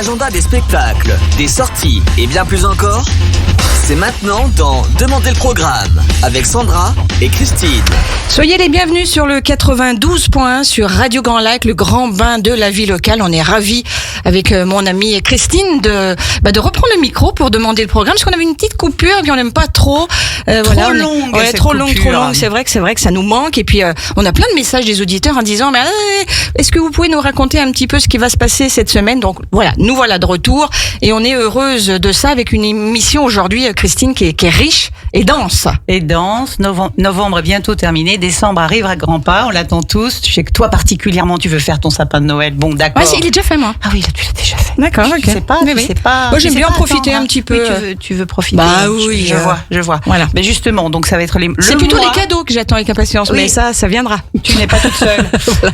L'agenda des spectacles, des sorties et bien plus encore, c'est maintenant dans Demandez le programme avec Sandra et Christine. Soyez les bienvenus sur le 92.1 sur Radio Grand Lac, le grand bain de la vie locale. On est ravis avec mon amie Christine de reprendre le micro pour demander le programme parce qu'on avait une petite coupure et puis on n'aime pas trop. Trop longue. C'est vrai que ça nous manque et puis on a plein de messages des auditeurs en disant mais est-ce que vous pouvez nous raconter un petit peu ce qui va se passer cette semaine? Donc voilà, nous voilà de retour et on est heureuse de ça avec une émission aujourd'hui, Christine, qui est riche et dense. Novembre est bientôt terminé, décembre arrive à grands pas, on l'attend tous. Je sais que toi particulièrement tu veux faire ton sapin de Noël. Bon, d'accord. Ouais, il est déjà fait, moi. Ah oui, là tu l'as déjà fait. D'accord, ok. Tu sais pas. Moi j'aime bien en profiter un petit peu. Oui, tu veux profiter. Bah oui, je vois. Voilà. Mais justement, donc ça va être c'est plutôt les cadeaux que j'attends avec impatience, oui. Mais ça viendra. Tu n'es pas toute seule. Voilà.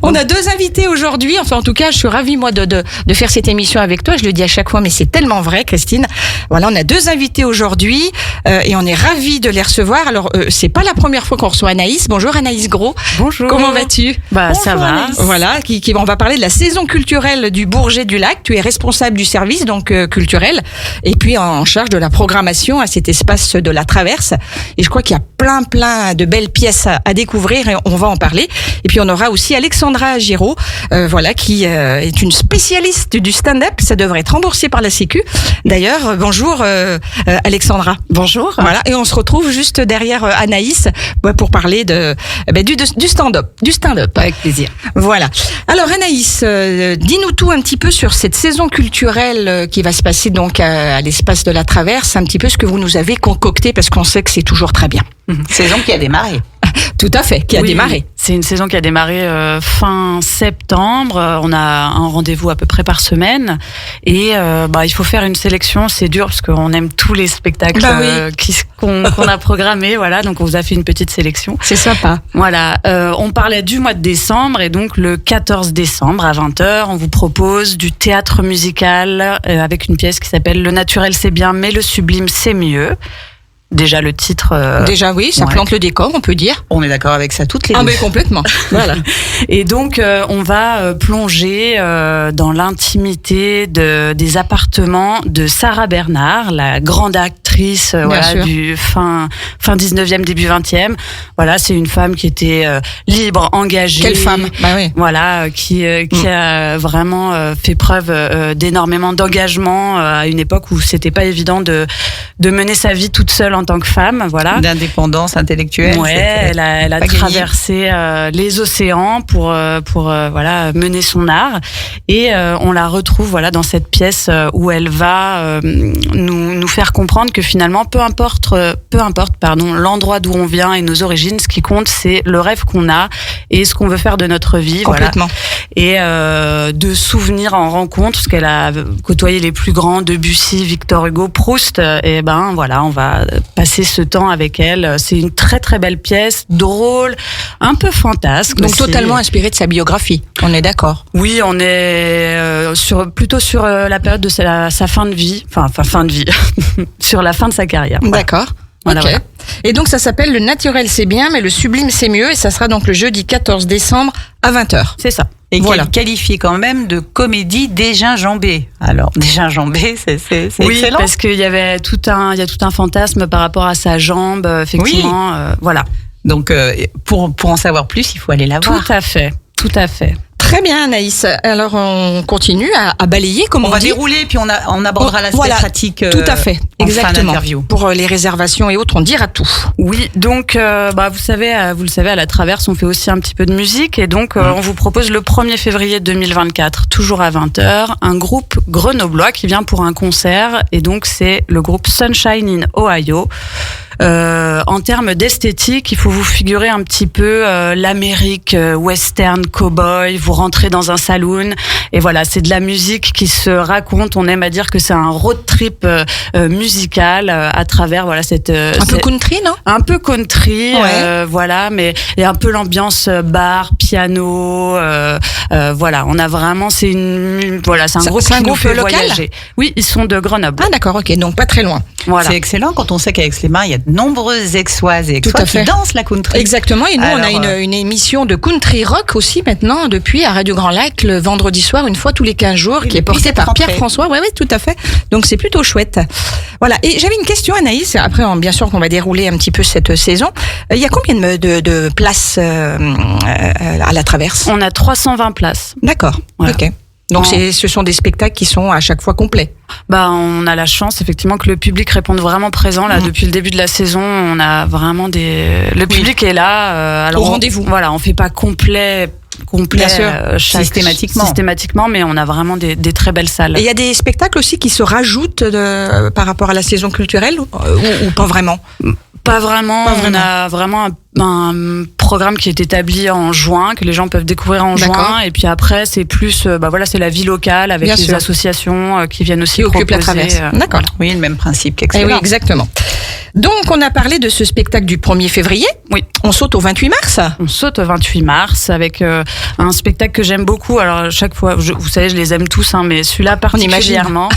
On a deux invités aujourd'hui. Enfin, en tout cas, je suis ravie, moi, de faire cette émission avec toi. Je le dis à chaque fois, mais c'est tellement vrai, Christine. Voilà, on a deux invités aujourd'hui et on est ravis de les recevoir. Alors, c'est pas la première fois qu'on reçoit Anaïs. Bonjour, Anaïs Gros. Bonjour. Comment vas-tu? Bonjour, ça va. Anaïs. Voilà, on va parler de la saison culturelle du Bourget du Lac. Tu es responsable du service, donc culturel, et puis en charge de la programmation à cet espace de la Traverse. Et je crois qu'il y a plein de belles pièces à découvrir et on va en parler. Et puis on aura aussi Alexandra Giraud, qui est une spécialiste du stand-up. Ça devrait être remboursé par la Sécu. D'ailleurs, bonjour Alexandra. Bonjour. Voilà, et on se retrouve juste derrière Anaïs pour parler du stand-up. Avec plaisir. Voilà. Alors Anaïs, dis-nous tout un petit peu sur cette saison culturelle qui va se passer donc à l'espace de la Traverse, un petit peu ce que vous nous avez concocté parce qu'on sait que c'est toujours très bien. Saison qui a démarré. Tout à fait, qui a démarré. C'est une saison qui a démarré fin septembre. On a un rendez-vous à peu près par semaine. Et il faut faire une sélection. C'est dur parce qu'on aime tous les spectacles qu'on a programmés. Voilà, donc on vous a fait une petite sélection. C'est sympa. Voilà, on parlait du mois de décembre. Et donc le 14 décembre à 20h, on vous propose du théâtre musical avec une pièce qui s'appelle « Le naturel c'est bien, mais le sublime c'est mieux ». Déjà le titre. Déjà oui, ça plante le décor, on peut dire. On est d'accord avec ça toutes les deux. Ah mais complètement. Voilà. Et donc on va plonger dans l'intimité des appartements de Sarah Bernard, la grande actrice du fin 19e début 20e. Voilà, c'est une femme qui était libre, engagée. Quelle femme. Bah oui. Voilà, qui a vraiment fait preuve d'énormément d'engagement à une époque où c'était pas évident de mener sa vie toute seule en tant que femme, voilà. D'indépendance intellectuelle. Ouais, elle a traversé les océans pour mener son art et on la retrouve dans cette pièce où elle va nous faire comprendre que finalement peu importe l'endroit d'où on vient et nos origines, ce qui compte c'est le rêve qu'on a et ce qu'on veut faire de notre vie. Complètement. Voilà. Et de souvenirs en rencontre parce qu'elle a côtoyé les plus grands, Debussy, Victor Hugo, Proust et on va passer ce temps avec elle. C'est une très très belle pièce, drôle, un peu fantasque. Donc aussi. totalement inspirée de sa biographie, on est d'accord. Oui, on est plutôt sur la période de sa fin de vie, enfin fin de vie, sur la fin de sa carrière. D'accord. Voilà, ok. voilà. Et donc ça s'appelle « Le naturel c'est bien, mais le sublime c'est mieux » et ça sera donc le jeudi 14 décembre à 20h. C'est ça. Et qui est qualifié quand même de comédie déginjambée. Alors, déginjambée, c'est oui, excellent. parce qu'il y avait tout un fantasme par rapport à sa jambe, effectivement. Oui. Voilà. Donc, pour en savoir plus, il faut aller la voir. Tout à fait. Très bien Anaïs, alors on continue à balayer comme on dit. On va dérouler puis on abordera l'aspect pratique. Tout à fait, exactement. Fin pour les réservations et autres, on dira tout. Oui, donc vous le savez, à la Traverse, on fait aussi un petit peu de musique et donc on vous propose le 1er février 2024, toujours à 20h, un groupe grenoblois qui vient pour un concert et donc c'est le groupe Sunshine in Ohio. En termes d'esthétique, il faut vous figurer un petit peu l'Amérique western cowboy. Vous rentrez dans un saloon et voilà, c'est de la musique qui se raconte. On aime à dire que c'est un road trip musical à travers cette un peu country, non? Un peu country, ouais. Mais il y a un peu l'ambiance bar, piano. On a vraiment c'est un groupe qui nous fait local voyager. Oui, ils sont de Grenoble. Ah d'accord, ok, donc pas très loin. Voilà. C'est excellent quand on sait qu'Aix-les-Bains, il y a de nombreuses Aixoises et Aixois qui dansent la country. Exactement, et nous on a une émission de country rock aussi maintenant depuis à Radio Grand Lac le vendredi soir soir, une fois tous les 15 jours, qui est porté par Pierre-François. Oui, tout à fait. Donc c'est plutôt chouette. Voilà. Et j'avais une question, Anaïs. Après, bien sûr qu'on va dérouler un petit peu cette saison. Il y a combien de places à la Traverse? On a 320 places. D'accord. Voilà. Ok. Donc ce sont des spectacles qui sont à chaque fois complets. On a la chance effectivement que le public réponde vraiment présent là depuis le début de la saison. On a vraiment le public est là. Alors au rendez-vous. Voilà, on fait pas complet. Bien sûr, systématiquement, mais on a vraiment des très belles salles. Et il y a des spectacles aussi qui se rajoutent par rapport à la saison culturelle ou pas vraiment? Pas vraiment. On a vraiment un programme qui est établi en juin, que les gens peuvent découvrir en juin. Et puis après, c'est plus, c'est la vie locale avec les associations qui viennent aussi occupent la Traverse. D'accord. Oui, le même principe qu'Excellence. Oui, exactement. Donc, on a parlé de ce spectacle du 1er février. Oui. On saute au 28 mars. On saute au 28 mars avec un spectacle que j'aime beaucoup. Alors, chaque fois, vous savez, je les aime tous, mais celui-là particulièrement.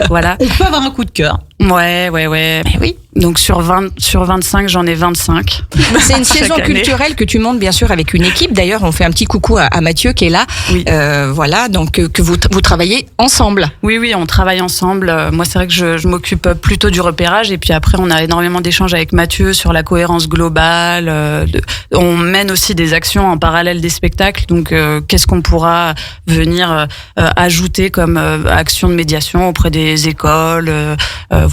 Voilà. On peut avoir un coup de cœur. Ouais. Mais oui. Donc, sur 25, j'en ai 25. C'est une saison culturelle que tu montes, bien sûr, avec une équipe. D'ailleurs, on fait un petit coucou à Mathieu qui est là. Oui. Voilà, donc que vous travaillez ensemble. Oui, on travaille ensemble. Moi, c'est vrai que je m'occupe plutôt du repérage. Et puis après, on a énormément d'échanges avec Mathieu sur la cohérence globale. On mène aussi des actions en parallèle des spectacles. Donc, qu'est-ce qu'on pourra venir ajouter comme action de médiation auprès des écoles,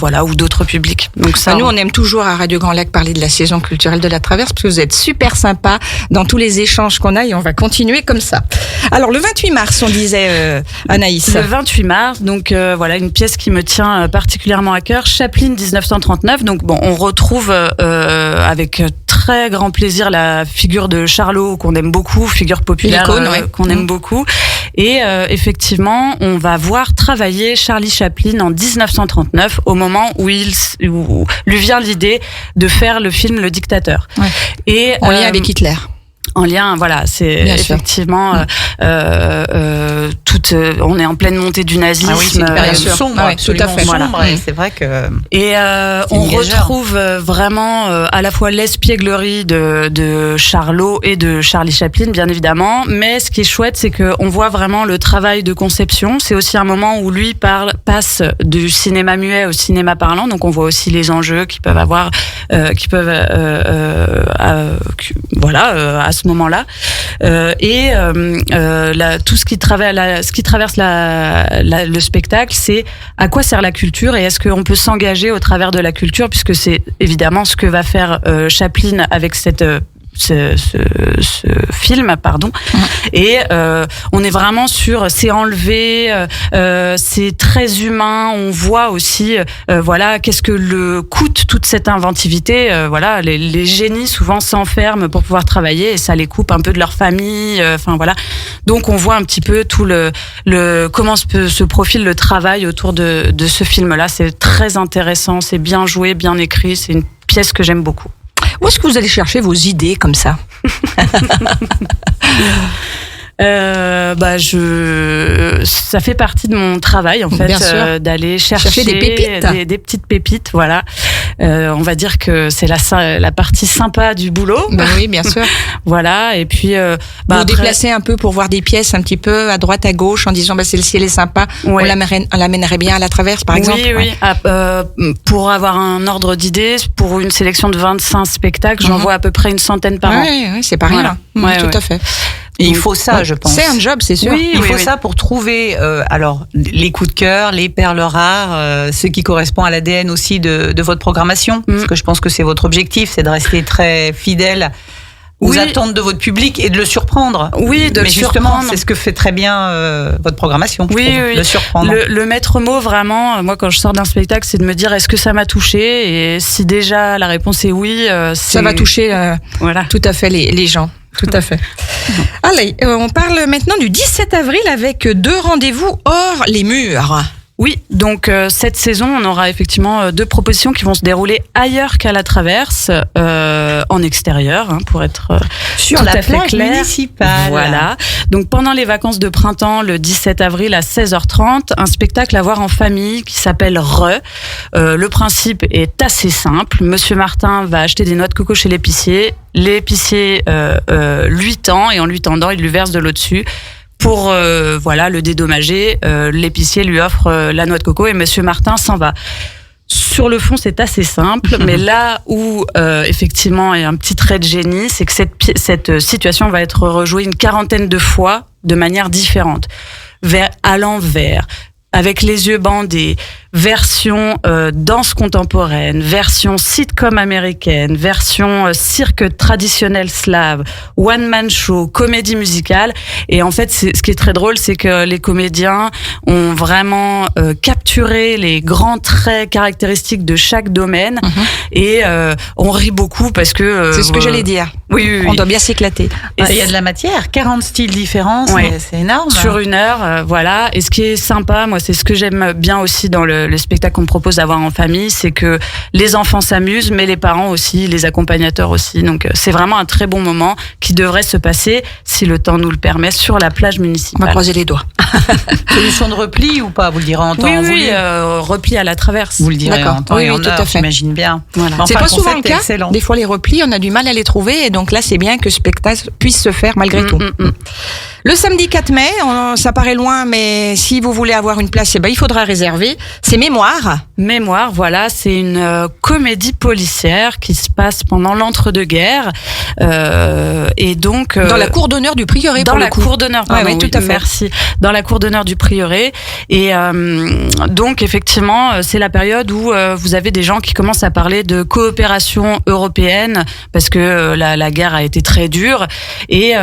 ou d'autres publics. Donc ça, nous, on aime toujours à Radio Grand Lac parler de la saison culturelle de la Traverse parce que vous êtes super sympa dans tous les échanges qu'on a et on va continuer comme ça. Alors, le 28 mars, on disait, Anaïs. Le 28 mars, donc une pièce qui me tient particulièrement à cœur, Chaplin 1939. Donc on retrouve avec très grand plaisir la figure de Charlot qu'on aime beaucoup, figure populaire qu'on aime beaucoup. Et effectivement, on va voir travailler Charlie Chaplin en 1939 au moment où lui vient l'idée de faire le film Le Dictateur. Ouais. Et en lien avec Hitler. En lien, c'est bien effectivement on est en pleine montée du nazisme. Ah oui, c'est une période sombre, tout à fait. Sombre, c'est vrai que. Et on retrouve vraiment à la fois l'espièglerie de Charlot et de Charlie Chaplin, bien évidemment. Mais ce qui est chouette, c'est que on voit vraiment le travail de conception. C'est aussi un moment où lui passe du cinéma muet au cinéma parlant. Donc on voit aussi les enjeux qu'ils peuvent avoir, à ce moment-là, tout ce qui traverse le spectacle, c'est à quoi sert la culture et est-ce qu'on peut s'engager au travers de la culture, puisque c'est évidemment ce que va faire Chaplin avec ce film, et on est vraiment sur c'est enlevé, c'est très humain. On voit aussi qu'est-ce que le coûte toute cette inventivité. Les génies souvent s'enferment pour pouvoir travailler et ça les coupe un peu de leur famille. Donc on voit un petit peu tout comment se profile le travail autour de ce film-là. C'est très intéressant, c'est bien joué, bien écrit. C'est une pièce que j'aime beaucoup. Où est-ce que vous allez chercher vos idées comme ça? Ça fait partie de mon travail en fait, d'aller chercher des pépites, des petites pépites. Voilà, on va dire que c'est la partie sympa du boulot. Oui, bien sûr. Voilà, et puis vous déplacez un peu pour voir des pièces un petit peu à droite, à gauche, en disant celle-ci elle est sympa. Ouais. On l'amènerait bien à la Traverse, par exemple. Oui. Pour avoir un ordre d'idée, pour une sélection de 25 spectacles, j'en vois à peu près une centaine par an. Oui, c'est pas rien. Tout à fait. Et il faut ça, je pense. C'est un job, c'est sûr. Oui, il faut ça pour trouver les coups de cœur, les perles rares, ce qui correspond à l'ADN aussi de votre programmation. Parce que je pense que c'est votre objectif, c'est de rester très fidèle aux attentes de votre public et de le surprendre. Oui, mais justement, c'est ce que fait très bien votre programmation. Le surprendre. Le maître mot, vraiment, moi, quand je sors d'un spectacle, c'est de me dire est-ce que ça m'a touché? Et si déjà la réponse est oui, ça va toucher tout à fait les gens. Tout à fait. Allez, on parle maintenant du 17 avril avec 2 rendez-vous hors les murs. Oui, donc cette saison, on aura effectivement 2 propositions qui vont se dérouler ailleurs qu'à la Traverse, en extérieur, pour être sur tout la à fait plage clair. municipale. Voilà. Donc pendant les vacances de printemps, le 17 avril à 16h30, un spectacle à voir en famille qui s'appelle Re. Le principe est assez simple. Monsieur Martin va acheter des noix de coco chez l'épicier. L'épicier lui tend et en lui tendant, il lui verse de l'eau dessus. pour le dédommager, l'épicier lui offre la noix de coco et Monsieur Martin s'en va. Sur le fond, c'est assez simple, mais là où effectivement il y a un petit trait de génie, c'est que cette situation va être rejouée une 40aine de fois de manière différente, à l'envers, avec les yeux bandés, version danse contemporaine, version sitcom américaine, version cirque traditionnel slave, one-man show, comédie musicale. Et en fait, ce qui est très drôle, c'est que les comédiens ont vraiment capturé les grands traits caractéristiques de chaque domaine. Et on rit beaucoup parce que... c'est ce que j'allais dire. Oui. On doit bien s'éclater. Et il y a de la matière, 40 styles différents, c'est énorme. Sur une heure, voilà. Et ce qui est sympa, moi, c'est ce que j'aime bien aussi dans le spectacle qu'on propose d'avoir en famille, c'est que les enfants s'amusent, mais les parents aussi, les accompagnateurs aussi. Donc c'est vraiment un très bon moment qui devrait se passer, si le temps nous le permet, sur la plage municipale. On va croiser les doigts. Solution de repli ou pas? Vous le direz en temps voulu. Oui, repli à la traverse. Vous le direz en temps et en tout heure, à fait. j'imagine bien. Voilà. Enfin, c'est pas souvent le cas. Excellent. Des fois, les replis, on a du mal à les trouver, et donc là, c'est bien que ce spectacle puisse se faire malgré tout. Le samedi 4 mai, ça paraît loin, mais si vous voulez avoir une place, il faudra réserver. C'est Mémoire, voilà, c'est une comédie policière qui se passe pendant l'entre-deux-guerres, et donc dans la cour d'honneur du prieuré. Dans la cour d'honneur, pardon, oui, tout à fait. Merci. Dans la cour d'honneur du prieuré, et donc effectivement, c'est la période où vous avez des gens qui commencent à parler de coopération européenne parce que la guerre a été très dure, et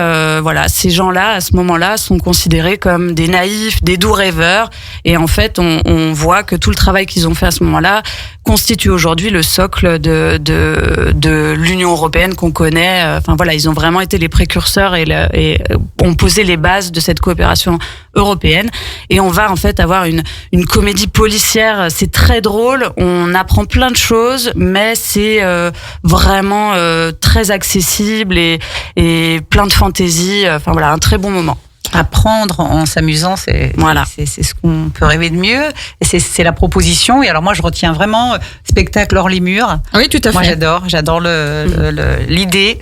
voilà, ces gens-là à ce moment-là sont considérés comme des naïfs, des doux rêveurs, et en fait on voit que tout le travail qu'ils ont fait à ce moment-là constitue aujourd'hui le socle de l'Union européenne qu'on connaît. Enfin voilà, ils ont vraiment été les précurseurs et ont posé les bases de cette coopération européenne. Et on va en fait avoir une comédie policière. C'est très drôle, on apprend plein de choses, mais c'est vraiment très accessible et plein de fantaisie. Enfin voilà, un très bon moment. Apprendre en s'amusant, c'est ce qu'on peut rêver de mieux. Et c'est la proposition. Et alors moi, je retiens vraiment spectacle hors les murs. Oui, tout à fait. Moi, j'adore l'idée.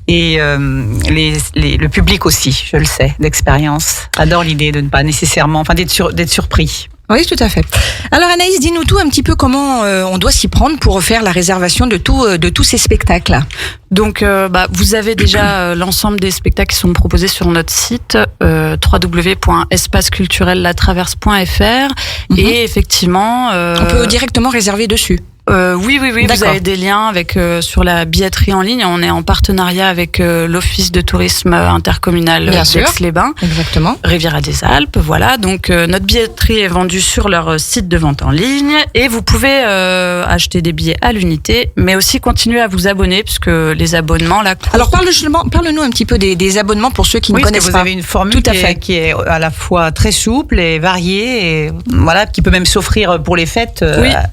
Et le public aussi, je le sais, d'expérience, adore l'idée de ne pas nécessairement, d'être surpris. Oui, tout à fait. Alors Anaïs, dis-nous tout un petit peu comment on doit s'y prendre pour faire la réservation de tous ces spectacles. Donc, vous avez déjà l'ensemble des spectacles qui sont proposés sur notre site www.espaceculturel-latraverse.fr et effectivement, on peut directement réserver dessus. Oui, vous avez des liens avec sur la billetterie en ligne. On est en partenariat avec l'Office de tourisme intercommunal d'Aix-les-Bains. Exactement. Riviera des Alpes, voilà. Donc notre billetterie est vendue sur leur site de vente en ligne et vous pouvez acheter des billets à l'unité, mais aussi continuer à vous abonner puisque les abonnements là. Alors parle-nous un petit peu des abonnements pour ceux qui ne connaissent pas. Vous avez une formule qui est à la fois très souple et variée et voilà, qui peut même s'offrir pour les fêtes.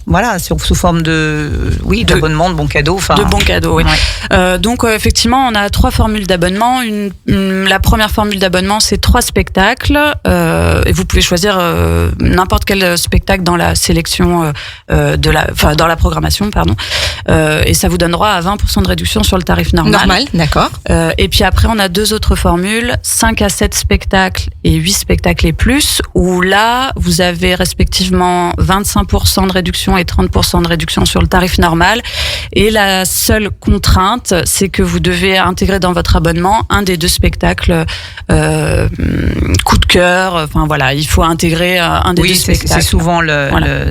Voilà, sous forme d'abonnement, de bons cadeaux. De bons cadeaux, oui. Ouais. Donc, effectivement, on a 3 formules d'abonnement. La première formule d'abonnement, c'est 3 spectacles. Et vous pouvez choisir n'importe quel spectacle dans la sélection, dans la programmation, pardon. Et ça vous donne droit à 20% de réduction sur le tarif normal. D'accord. Et puis après, on a 2 autres formules, 5 à 7 spectacles et 8 spectacles et plus, où là, vous avez respectivement 25% de réduction et 30% de réduction sur le tarif normal. Et la seule contrainte, c'est que vous devez intégrer dans votre abonnement un des 2 spectacles coup de cœur. Enfin voilà, il faut intégrer un des 2 spectacles. C'est souvent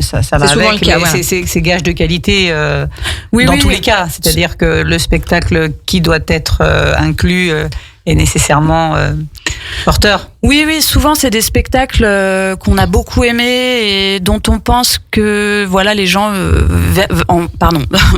ça va souvent avec. Le cas, c'est gage de qualité dans tous les cas. C'est-à-dire que le spectacle qui doit être inclus est nécessairement porteur. Oui, souvent c'est des spectacles qu'on a beaucoup aimés et dont on pense que voilà les gens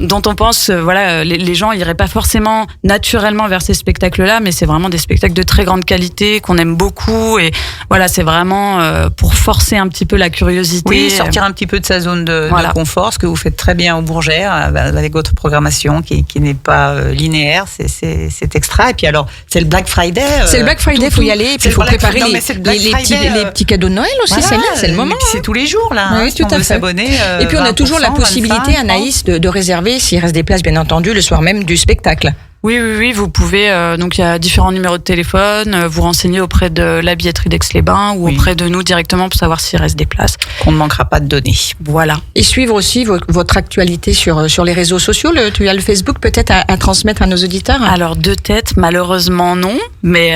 dont on pense voilà les gens iraient pas forcément naturellement vers ces spectacles-là, mais c'est vraiment des spectacles de très grande qualité qu'on aime beaucoup et voilà, c'est vraiment pour forcer un petit peu la curiosité. Oui, sortir un petit peu de sa zone de confort, ce que vous faites très bien au Bourget avec votre programmation qui n'est pas linéaire, c'est extra. Et puis alors, c'est le Black Friday. C'est le Black Friday, faut y aller et puis il faut préparer les petits cadeaux de Noël aussi, voilà, c'est le moment. C'est tous les jours là. Oui, tout à fait. S'abonner. Et puis on a toujours la possibilité, 25, Anaïs, de réserver, s'il reste des places bien entendu, le soir même du spectacle. Oui, vous pouvez. Donc il y a différents numéros de téléphone. Vous renseigner auprès de la billetterie d'Aix-les-Bains ou auprès de nous directement pour savoir s'il reste des places. On ne manquera pas de donner. Voilà. Et suivre aussi votre actualité sur les réseaux sociaux. Tu as le Facebook peut-être à transmettre à nos auditeurs. Alors de tête, malheureusement non, mais.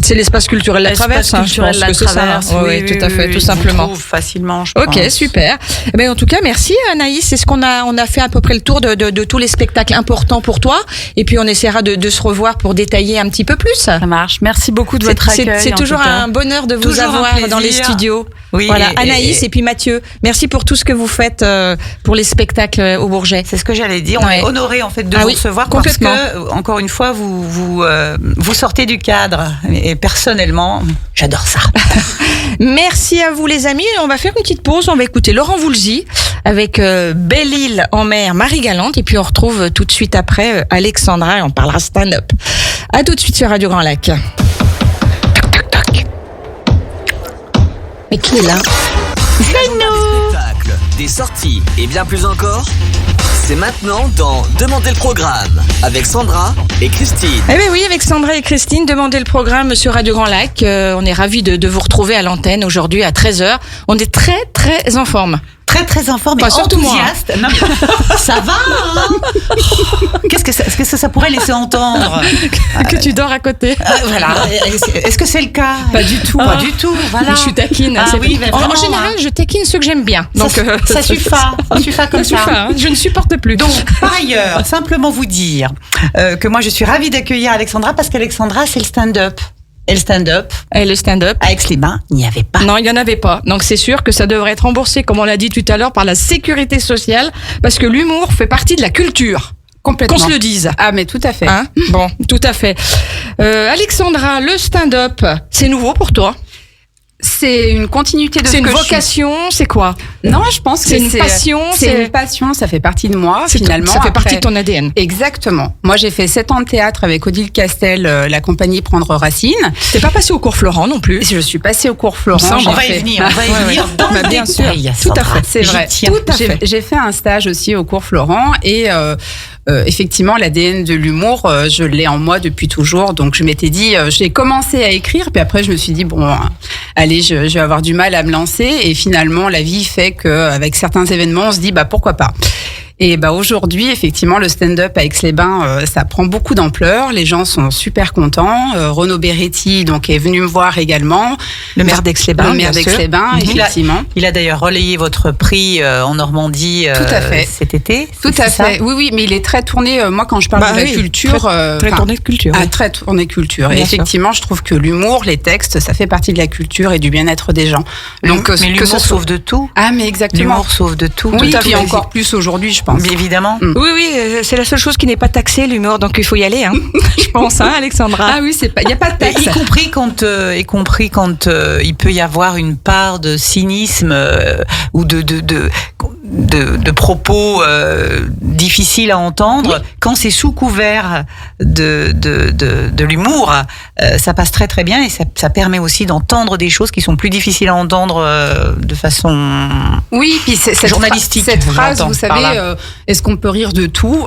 C'est l'espace culturel La Traverse. Culturel La Traverse. Oui, tout à fait, tout simplement. On trouve facilement, je Ok, pense. super. Mais en tout cas, merci Anaïs. C'est ce qu'on a fait à peu près le tour de tous les spectacles importants pour toi. Et puis on essaiera de se revoir pour détailler un petit peu plus. Ça marche. Merci beaucoup de votre accueil. C'est toujours un bonheur de vous Toujours avoir un dans les plaisir. studios. Oui, Voilà, Anaïs et puis Mathieu. Merci pour tout ce que vous faites pour les spectacles au Bourget. C'est ce que j'allais dire. On Ouais. est honoré en fait de Ah vous oui, recevoir parce complètement. que encore une fois vous sortez du cadre et personnellement j'adore ça. Merci à vous les amis. On va faire une petite pause. On va écouter Laurent Voulzy avec Belle-Île en mer, Marie Galante. Et puis on retrouve tout de suite après Alexandra et on parlera stand-up. À tout de suite sur Radio Grand Lac. Toc, toc, toc. Mais qui est là? Des spectacles, des sorties et bien plus encore. C'est maintenant dans Demandez le programme avec Sandra et Christine. Eh bien oui, avec Sandra et Christine, demandez le programme sur Radio Grand Lac. On est ravis de vous retrouver à l'antenne aujourd'hui à 13h. On est très, très en forme. Très en forme et Enfin, surtout moi, enthousiaste. Non, mais ça va hein. Qu'est-ce que ça pourrait laisser entendre Que tu dors à côté. Voilà. Est-ce que c'est le cas? Pas du tout. Pas du tout. Voilà. Je suis taquine. Ah c'est oui, tout. mais en vraiment, général, je taquine ceux que j'aime bien. Donc, ça suffit. Ça suffit comme ça. hein. Je ne supporte plus. Donc, par ailleurs, simplement vous dire que moi, je suis ravie d'accueillir Alexandra parce qu'Alexandra, c'est le stand-up. Et le stand-up, Et le stand-up. à Aix-les-Bains, il n'y avait pas. Non, il n'y en avait pas. Donc c'est sûr que ça devrait être remboursé, comme on l'a dit tout à l'heure, par la sécurité sociale, parce que l'humour fait partie de la culture. Complètement. Qu'on se le dise. Ah, mais tout à fait. Hein bon, tout à fait. Alexandra, le stand-up, c'est nouveau pour toi? C'est une continuité de ce C'est une que je suis. vocation? C'est quoi? Non, je pense que C'est une passion, C'est c'est- une passion, ça fait partie de moi, finalement. Ça fait Après- partie de ton ADN. Exactement. Moi, j'ai fait 7 ans de théâtre avec Odile Castel, la compagnie Prendre Racine. T'es pas passé au cours Florent non plus? Je suis passée au cours Florent. On On va y venir dans Bah, le bien sûr. détail, Tout à Sandra. fait. C'est J'y vrai. tiens. Tout à fait. J'ai fait un stage aussi au cours Florent et effectivement l'ADN de l'humour, je l'ai en moi depuis toujours. Donc je m'étais dit, j'ai commencé à écrire, puis après je me suis dit bon, allez, je vais avoir du mal à me lancer. Et finalement, la vie fait qu'avec certains événements, on se dit bah pourquoi pas. Et bah aujourd'hui, effectivement, le stand-up à Aix-les-Bains, ça prend beaucoup d'ampleur. Les gens sont super contents. Renaud Beretti donc est venu me voir également. Le maire d'Aix-les-Bains, Le maire bien sûr. d'Aix-les-Bains, effectivement. Il a d'ailleurs relayé votre prix en Normandie Tout à fait. cet été. Tout c'est à ça fait. Oui, mais il est très tourné. Moi, quand je parle Bah de la oui, culture, Très enfin, tourné de culture. oui. très tourné culture. Et Bien sûr. effectivement, je trouve que l'humour, les textes, ça fait partie de la culture et du bien-être des gens. Donc, mais que ce l'humour soit- sauve de tout. Ah, mais exactement. L'humour sauve de tout. Oui, Tout à puis fait. encore plus aujourd'hui, je pense. Bien évidemment. Oui, c'est la seule chose qui n'est pas taxée, l'humour, donc il faut y aller, hein. Je pense, hein, Alexandra. Ah oui, il n'y a pas de Et texte. y compris quand il peut y avoir une part de cynisme ou de propos difficiles à entendre, quand c'est sous couvert de l'humour, ça passe très très bien et ça permet aussi d'entendre des choses qui sont plus difficiles à entendre de façon Oui, puis cette journalistique, cette phrase, j'entends vous par savez, là. est-ce qu'on peut rire de tout?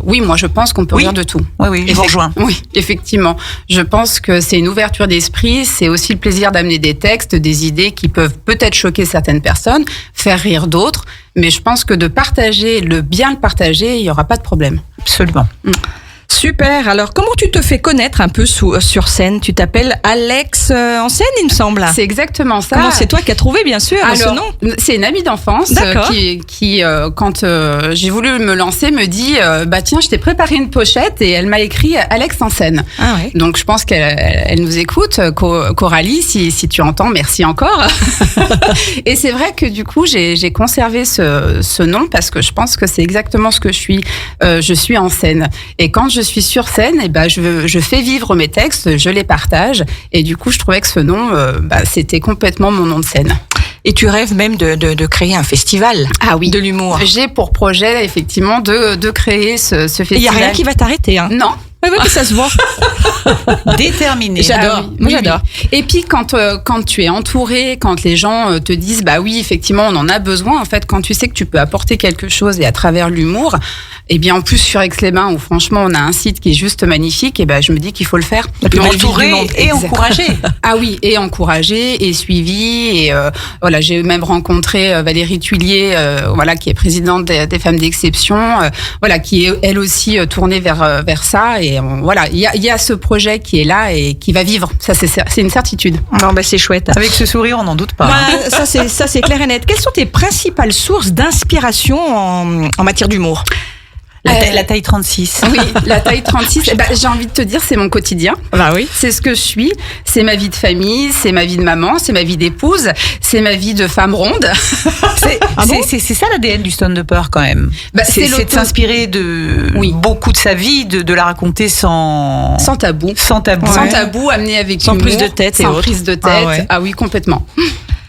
Oui, moi, je pense qu'on peut Oui. rire de tout. Oui, je vous rejoins. Oui, effectivement. Je pense que c'est une ouverture d'esprit. C'est aussi le plaisir d'amener des textes, des idées qui peuvent peut-être choquer certaines personnes, faire rire d'autres. Mais je pense que de partager, bien le partager, il n'y aura pas de problème. Absolument. Super. Alors, comment tu te fais connaître un peu sur scène? Tu t'appelles Alex en scène, il me semble. C'est exactement ça. Comment c'est toi qui as trouvé, bien sûr, ce Alors, nom? c'est une amie d'enfance D'accord. qui quand j'ai voulu me lancer, me dit bah tiens, je t'ai préparé une pochette et elle m'a écrit Alex en scène. Ah ouais. Donc je pense qu'elle nous écoute, Coralie, si tu entends, merci encore. Et c'est vrai que du coup j'ai conservé ce nom parce que je pense que c'est exactement ce que je suis. Je suis en scène et quand je suis sur scène, et ben je fais vivre mes textes, je les partage et du coup je trouvais que ce nom, c'était complètement mon nom de scène. Et tu rêves même de créer un festival de l'humour. J'ai pour projet effectivement de créer ce festival. Il n'y a rien qui va t'arrêter, hein. Non, Ouais, ouais, ça se voit. Déterminé. J'adore. Ah oui, Moi, oui, j'adore. oui. Et puis quand tu es entouré, quand les gens te disent bah oui effectivement on en a besoin, en fait quand tu sais que tu peux apporter quelque chose et à travers l'humour, et bien en plus sur Aix-les-Bains où franchement on a un site qui est juste magnifique, et ben je me dis qu'il faut le faire. plus belle Entouré ville du monde. et Exact. encouragé. Ah oui, et encouragé et suivi, et voilà, j'ai même rencontré Valérie Tuilier, voilà, qui est présidente des femmes d'exception, voilà, qui est elle aussi tournée vers ça, et voilà, il y a ce projet qui est là et qui va vivre. Ça c'est une certitude. Non, bah, c'est chouette. Avec ce sourire, on n'en doute pas. Bah, ça c'est clair et net. Quelles sont tes principales sources d'inspiration en matière d'humour? La taille 36. Oui, la taille 36, eh ben, j'ai envie de te dire, c'est mon quotidien. Bah oui. C'est ce que je suis, c'est ma vie de famille, c'est ma vie de maman, c'est ma vie d'épouse, c'est ma vie de femme ronde. C'est ça l'ADN du stand-upper quand même. Bah, c'est de s'inspirer de Oui. beaucoup de sa vie, de la raconter sans tabou. sans tabou. Sans tabou, amené avec Sans humour, prise de tête et sans autres. prise de tête. Ah ouais. Ah oui, complètement.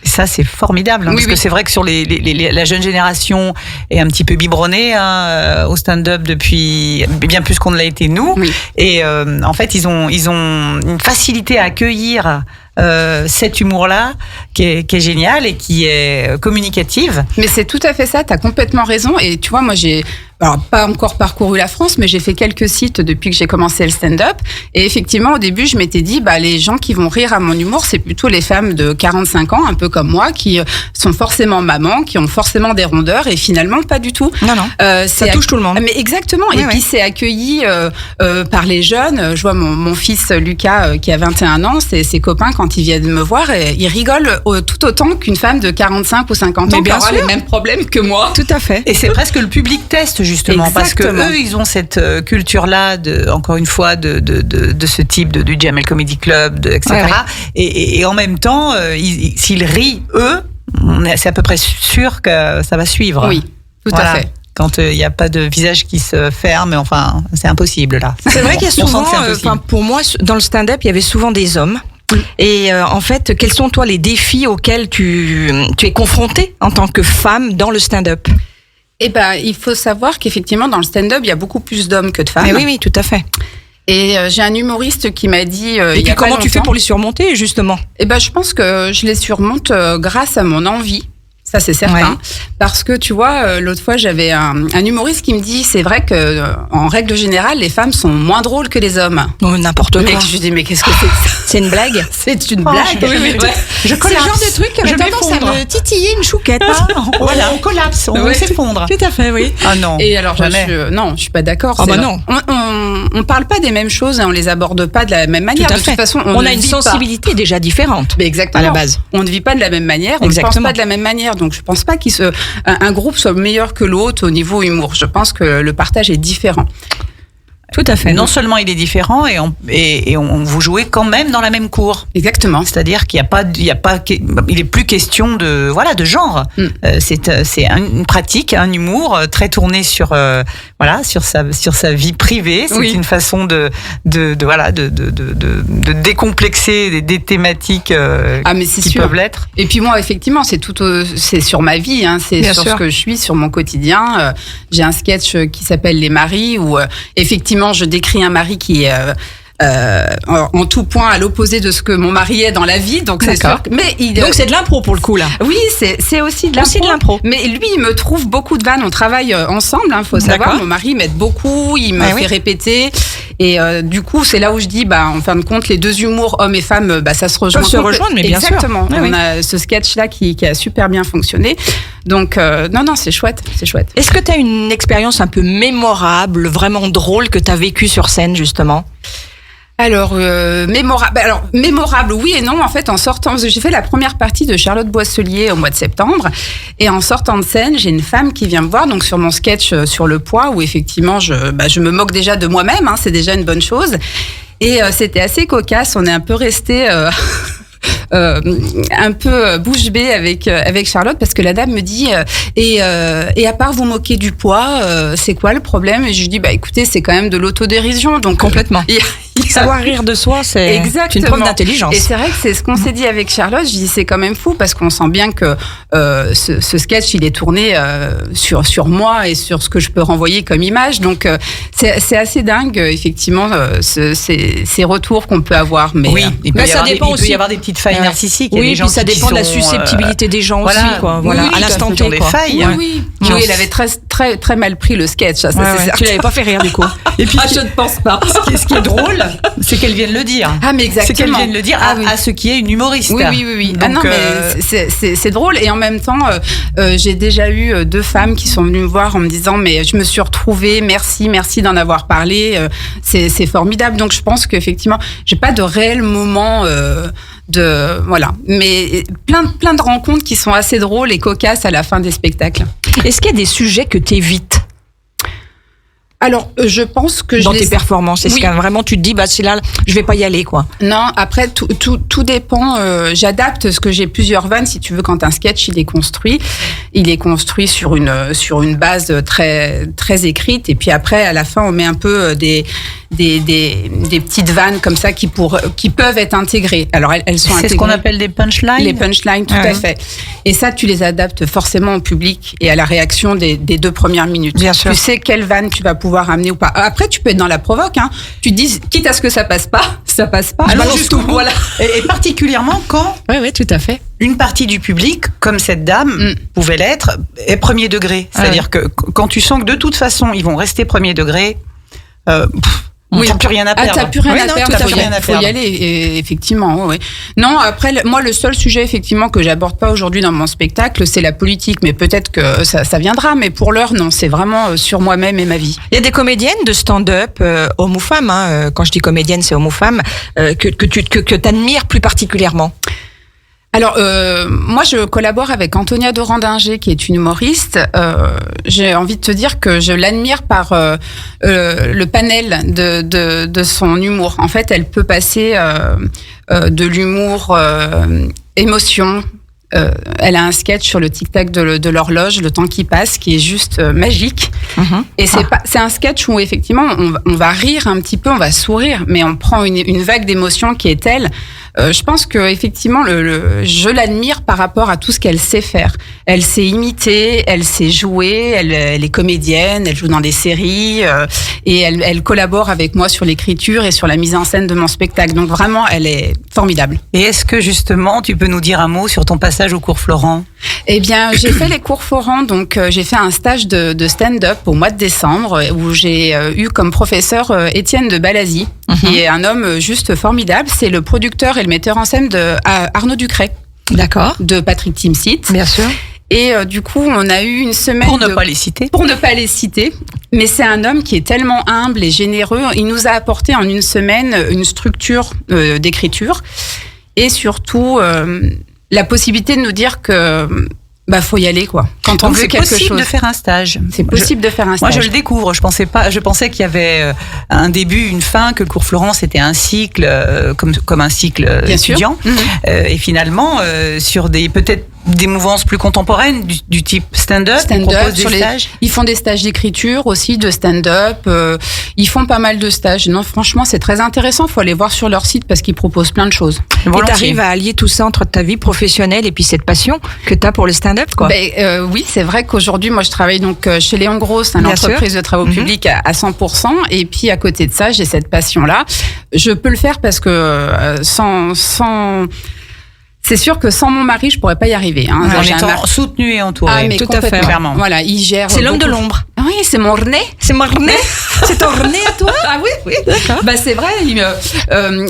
Ça, c'est formidable, hein, Oui, parce oui. que c'est vrai que sur la jeune génération est un petit peu biberonnée au stand-up depuis bien plus qu'on ne l'a été nous. Oui. Et en fait, ils ont une facilité à accueillir cet humour-là qui est génial et qui est communicative. Mais c'est tout à fait ça, tu as complètement raison. Et tu vois, moi, j'ai pas encore parcouru la France, mais j'ai fait quelques sites depuis que j'ai commencé le stand-up. Et effectivement, au début, je m'étais dit, bah, les gens qui vont rire à mon humour, c'est plutôt les femmes de 45 ans, un peu comme moi, qui sont forcément mamans, qui ont forcément des rondeurs, et finalement, pas du tout. Non, non. Ça touche tout le monde. Mais exactement. Oui, et puis, c'est accueilli par les jeunes. Je vois mon fils Lucas, qui a 21 ans, ses copains, quand ils viennent me voir, ils rigolent tout autant qu'une femme de 45 ou 50 ans Mais qui bien aura sûr. les mêmes problèmes que moi. Tout à fait. Et c'est presque le public test, justement, parce que Exactement. eux, ils ont cette culture-là, encore une fois, de ce type du Jamel Comedy Club, etc. Ouais, ouais. Et en même temps, s'ils rient, eux, c'est à peu près sûr que ça va suivre. Oui, tout Voilà. à fait. Quand il n'y a pas de visage qui se ferme, enfin, c'est impossible, là. C'est vrai qu'il y a On sent souvent, que c'est impossible. pour moi, dans le stand-up, il y avait souvent des hommes. Et en fait, quels sont toi les défis auxquels tu es confrontée en tant que femme dans le stand-up? Eh ben, il faut savoir qu'effectivement, dans le stand-up, il y a beaucoup plus d'hommes que de femmes. Mais oui, oui, tout à fait. Et j'ai un humoriste qui m'a dit. Et il y puis a pas comment tu fais longtemps, pour les surmonter, justement? Eh ben, je pense que je les surmonte grâce à mon envie. Ça, c'est certain. Ouais. Parce que, tu vois, l'autre fois, j'avais un humoriste qui me dit, c'est vrai que, en règle générale, les femmes sont moins drôles que les hommes. Non, n'importe quoi. Mec, je lui dis, mais qu'est-ce que c'est que ça? C'est une blague? C'est une Oh, blague. oui, oui, Ouais. Je C'est le collapse. genre de truc qui avait Je tendance à m'effondre. me titiller une chouquette. Voilà, on collapse, on Ouais. s'effondre. Tout à fait, oui. Ah non. Et alors, jamais. non, je suis pas d'accord. Ah c'est bah vrai. non. On parle pas des mêmes choses et on les aborde pas de la même manière. Tout à De fait. toute façon, On ne a une vit pas. sensibilité déjà différente. Mais exactement. À la base. On ne vit pas de la même manière, on ne pense Exactement. pas de la même manière. Donc, je pense pas un groupe soit meilleur que l'autre au niveau humour. Je pense que le partage est différent. Tout à fait. Non seulement il est différent, et vous jouez quand même dans la même cour. Exactement. C'est-à-dire qu'il il est plus question de genre. C'est une pratique, un humour très tourné sur sa vie privée. C'est Oui. une façon de décomplexer des thématiques Ah, mais c'est qui sûr. peuvent l'être. Et puis moi, effectivement, c'est sur ma vie, hein, c'est Bien sur sûr. ce que je suis, sur mon quotidien. J'ai un sketch qui s'appelle Les maris, où effectivement, je décris un mari qui est en tout point à l'opposé de ce que mon mari est dans la vie. Donc c'est D'accord. sûr. Mais Donc c'est de l'impro pour le coup, là. oui, c'est aussi de Aussi de l'impro. Mais lui, il me trouve beaucoup de vannes. On travaille ensemble, hein, faut savoir. D'accord. Mon mari m'aide beaucoup, il me Ah fait oui. répéter. Et du coup, c'est là où je dis, en fin de compte, les deux humours, hommes et femmes, ça se rejoint. Peuvent se rejoindre, mais bien sûr. Exactement. Oui, oui. On a ce sketch-là qui a super bien fonctionné. Donc, non, c'est chouette, c'est chouette. Est-ce que tu as une expérience un peu mémorable, vraiment drôle que tu as vécue sur scène, justement? Alors, mémorable, oui et non. En fait, en sortant, parce que j'ai fait la première partie de Charlotte Boisselier au mois de septembre. Et en sortant de scène, j'ai une femme qui vient me voir, donc sur mon sketch sur le poids, où effectivement, je me moque déjà de moi-même, hein, c'est déjà une bonne chose. Et c'était assez cocasse, on est un peu resté un peu bouche bée avec Charlotte, parce que la dame me dit et à part vous moquer du poids, c'est quoi le problème? Et je lui dis écoutez, c'est quand même de l'autodérision, donc Complètement. Il Savoir rire de soi, c'est une preuve d'intelligence. Et c'est vrai que c'est ce qu'on s'est dit avec Charlotte. Je dis c'est quand même fou parce qu'on sent bien que ce sketch il est tourné sur moi et sur ce que je peux renvoyer comme image. Donc c'est assez dingue effectivement ces retours qu'on peut avoir. Mais oui, il peut y avoir des petites failles Ouais. narcissiques. Il y a Oui, des gens puis ça qui dépend de la sont, susceptibilité des gens voilà. aussi, quoi. Voilà, Oui, à l'instant qui ont T, des quoi. failles. Oui. Ouais. Oui, il avait très mal pris le sketch. Ça, Ouais, c'est ouais. certain. Tu l'avais pas fait rire du coup. Et puis, Je ne pense pas. ce qui est drôle, c'est qu'elle vienne le dire. Ah mais exactement. C'est qu'elle vienne le dire oui. à ce qui est une humoriste. Oui. Donc, Ah non, mais c'est drôle. Et en même temps, j'ai déjà eu 2 femmes qui sont venues me voir en me disant mais je me suis retrouvée, merci d'en avoir parlé. C'est formidable. Donc je pense qu'effectivement, j'ai pas de réel moment voilà. Mais plein de rencontres qui sont assez drôles et cocasses à la fin des spectacles. Est-ce qu'il y a des sujets que tu évites Alors, je pense que dans je tes les... performances? Est-ce Oui. que vraiment tu te dis, c'est là, je vais pas y aller, quoi? Non, après, tout dépend. J'adapte parce que j'ai plusieurs vannes, si tu veux, quand un sketch, il est construit sur une base très écrite. Et puis après, à la fin, on met un peu des petites vannes comme ça qui peuvent être intégrées. Alors, elles sont intégrées. C'est ce qu'on appelle des punchlines. Les punchlines, tout à fait. Et ça, tu les adaptes forcément au public et à la réaction des 2 premières minutes. Bien sûr. Tu sais quelle vanne tu vas pouvoir amener ou pas. Après, tu peux être dans la provoque. Hein. Tu te dis, quitte à ce que ça passe pas, ça passe pas. Alors, Balance jusqu'au tout. bout. Voilà. Et particulièrement quand Oui, tout à fait. une partie du public, comme cette dame pouvait l'être, est premier degré. C'est-à-dire que quand tu sens que de toute façon, ils vont rester premier degré, t'as plus rien à perdre. T'as plus rien Oui, à non, perdre, tout à fait. faut y aller, et effectivement. Oui. Non, après, moi, le seul sujet, effectivement, que j'aborde pas aujourd'hui dans mon spectacle, c'est la politique. Mais peut-être que ça viendra. Mais pour l'heure, non, c'est vraiment sur moi-même et ma vie. Il y a des comédiennes de stand-up, hommes ou femmes, hein, quand je dis comédienne, c'est hommes ou femmes, que t'admires plus particulièrement. Alors, moi, je collabore avec Antonia Dorandinger, qui est une humoriste. J'ai envie de te dire que je l'admire par le panel de son humour. En fait, elle peut passer de l'humour émotion. Elle a un sketch sur le tic-tac de l'horloge, le temps qui passe, qui est juste magique. Et c'est un sketch où effectivement on va rire un petit peu, on va sourire, mais on prend une vague d'émotion qui est telle. Je pense que effectivement je l'admire par rapport à tout ce qu'elle sait faire. Elle sait imiter, elle sait jouer, elle est comédienne, elle joue dans des séries et elle collabore avec moi sur l'écriture et sur la mise en scène de mon spectacle. Donc vraiment, elle est formidable. Et est-ce que justement, tu peux nous dire un mot sur ton passage au cours Florent? Eh bien, j'ai fait les cours Florent, donc j'ai fait un stage de stand-up au mois de décembre où j'ai eu comme professeur Étienne de Balazy, qui est un homme juste formidable. C'est le producteur et le metteur en scène de Arnaud Ducret, D'accord. de Patrick Timsit. Bien sûr. Et du coup, on a eu une semaine Pour ne pas les citer. Pour ne pas les citer. Mais c'est un homme qui est tellement humble et généreux. Il nous a apporté en une semaine une structure d'écriture et surtout la possibilité de nous dire que faut y aller, quoi. Quand on Donc veut c'est quelque possible chose. de faire un stage. C'est possible de faire un stage. Moi, je le découvre. Je pensais qu'il y avait un début, une fin, que le cours Florent c'était un cycle, comme un cycle Bien sûr. étudiant. Et finalement, sur peut-être des mouvances plus contemporaines du type stand-up, on propose des stages. Ils font des stages d'écriture aussi, de stand-up. Ils font pas mal de stages. Non, franchement, c'est très intéressant. Faut aller voir sur leur site parce qu'ils proposent plein de choses. Et t'arrives à allier tout ça entre ta vie professionnelle et puis cette passion que t'as pour le stand-up, quoi. Oui, c'est vrai qu'aujourd'hui, moi, je travaille donc chez Léon Gross, une Bien entreprise de travaux publics à 100%. Et puis, à côté de ça, j'ai cette passion-là. Je peux le faire parce que c'est sûr que sans mon mari, je pourrais pas y arriver. Hein. En étant soutenu et entouré. Ah, mais tout à fait, complètement. clairement. Voilà, il gère. C'est l'homme de beaucoup. l'ombre. Oui, c'est mon René. C'est mon René. C'est ton René à toi? Ah oui, D'accord. c'est vrai.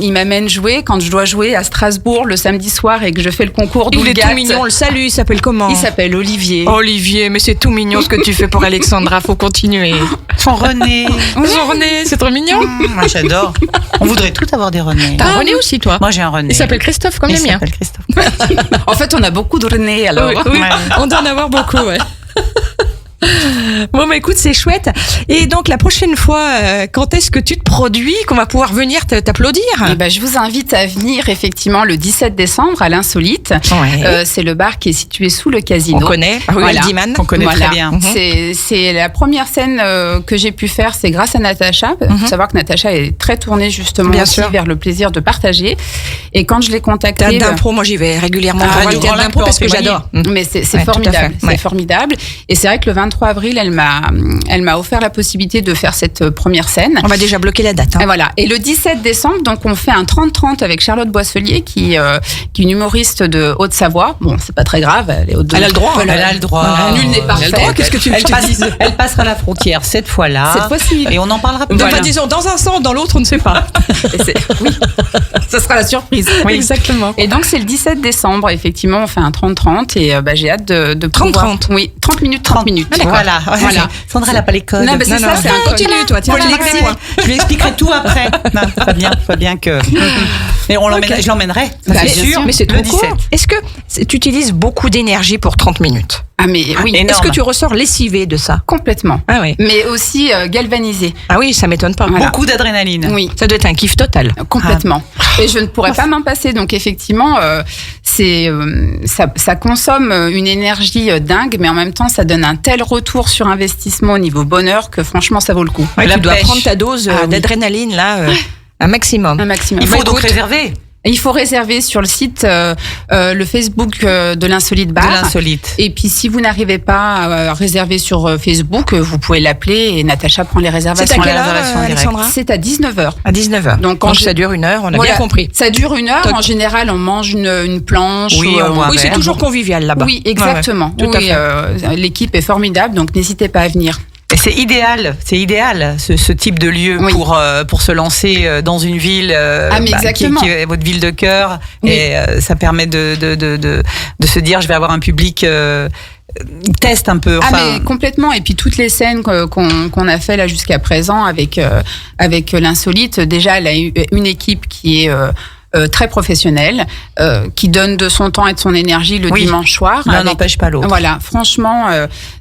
Il m'amène jouer quand je dois jouer à Strasbourg le samedi soir et que je fais le concours Il est d'Oulgat. tout mignon, on le salue, il s'appelle comment? Il s'appelle Olivier. Olivier, mais c'est tout mignon ce que tu fais pour Alexandra, faut continuer. Son René. Bonjour René, c'est trop mignon. Moi, j'adore. On voudrait tous avoir des Renés. T'as un René aussi, toi? Moi, j'ai un René. Il s'appelle Christophe, comme Il le mien. s'appelle Christophe. En fait, on a beaucoup de René alors. Oui, Ouais. on doit en avoir beaucoup, ouais. Bon, mais écoute, c'est chouette. Et donc, la prochaine fois, quand est-ce que tu te produis, qu'on va pouvoir venir t'applaudir? Eh ben, je vous invite à venir effectivement le 17 décembre à l'Insolite. Ouais. C'est le bar qui est situé sous le casino. On connaît, rue Voilà. Aldiman. On connaît Voilà. très bien. C'est la première scène que j'ai pu faire, c'est grâce à Natacha. Il faut savoir que Natacha est très tournée justement Bien aussi sûr. vers le plaisir de partager. Et quand je l'ai contactée, Théâtre d'impro, moi j'y vais régulièrement Ah, pour voir du le théâtre Grand d'impro Lac parce que peut en j'adore. mais c'est Ouais, tout à formidable, fait. Ouais. c'est formidable. Et c'est vrai que le 23 avril, elle m'a offert la possibilité de faire cette première scène. On va déjà bloquer la date. Hein. Et voilà. Et le 17 décembre, donc on fait un 30-30 avec Charlotte Boisselier, qui est une humoriste de Haute-Savoie. Bon, c'est pas très grave, elle est haute de... Elle a le droit. Elle a le droit. Nul n'est parfait. Elle a le droit, qu'est-ce que tu veux que je te dise? Elle passera la frontière cette fois-là. Cette fois-ci. Et on en parlera plus Enfin, tard. disons, dans un sens, dans l'autre, on ne sait pas. Oui, ça sera la surprise. Oui, exactement. Et donc c'est le 17 décembre, effectivement, on fait un 30-30 et j'ai hâte de 30-30. pouvoir... Oui, 30 minutes, 30 minutes. Voilà. Voilà. Sandra, elle n'a pas les codes. Non, mais c'est ça, c'est un code. continue, toi. Tiens, Faut tu le marques les laisser. points. Je lui expliquerai tout après. Non, pas bien que. Mais je l'emmènerai. Bah, C'est bien sûr. sûr. Mais c'est le trop court. 17. Est-ce que tu utilises beaucoup d'énergie pour 30 minutes? Ah mais oui, énorme. Est-ce que tu ressors lessivé de ça? complètement. Ah oui. Mais aussi galvanisé. Ah oui, ça m'étonne pas. Voilà. Beaucoup d'adrénaline. Oui. Ça doit être un kiff total. Complètement. Et je ne pourrais pas m'en passer. Donc effectivement, ça consomme une énergie dingue, mais en même temps, ça donne un tel retour sur investissement au niveau bonheur que franchement, ça vaut le coup. Ouais, La tu dois pêche. prendre ta dose Ah oui. d'adrénaline là, un maximum. Un maximum. Il faut Bah, donc écoute, réserver il faut réserver sur le site, le Facebook de l'Insolite de Bar. l'insolite. Et puis, si vous n'arrivez pas à réserver sur Facebook, vous pouvez l'appeler et Natacha prend les C'est à réservations. quelle la heure, réservation directe. Alexandra? C'est à 19h. À 19h. Donc, quand Donc je- ça dure 1 heure, on a Voilà. bien compris. Ça dure 1 heure. Toi- En général, on mange une planche. Oui, ou, on boit un Oui, c'est verre. toujours convivial là-bas. Oui, exactement. Ouais, ouais. Tout à Oui, fait. l'équipe est formidable, donc n'hésitez pas à venir. Et c'est idéal, ce type de lieu Oui. pour se lancer dans une ville Ah, mais exactement. qui est votre ville de cœur. Oui. Et ça permet de se dire, je vais avoir un public test un peu. Ah Enfin, mais complètement. Et puis toutes les scènes qu'on a fait là jusqu'à présent avec l'Insolite, déjà elle a eu une équipe qui est très professionnelle, qui donne de son temps et de son énergie le Oui. dimanche soir. l'un avec- n'empêche pas l'autre. Voilà, franchement,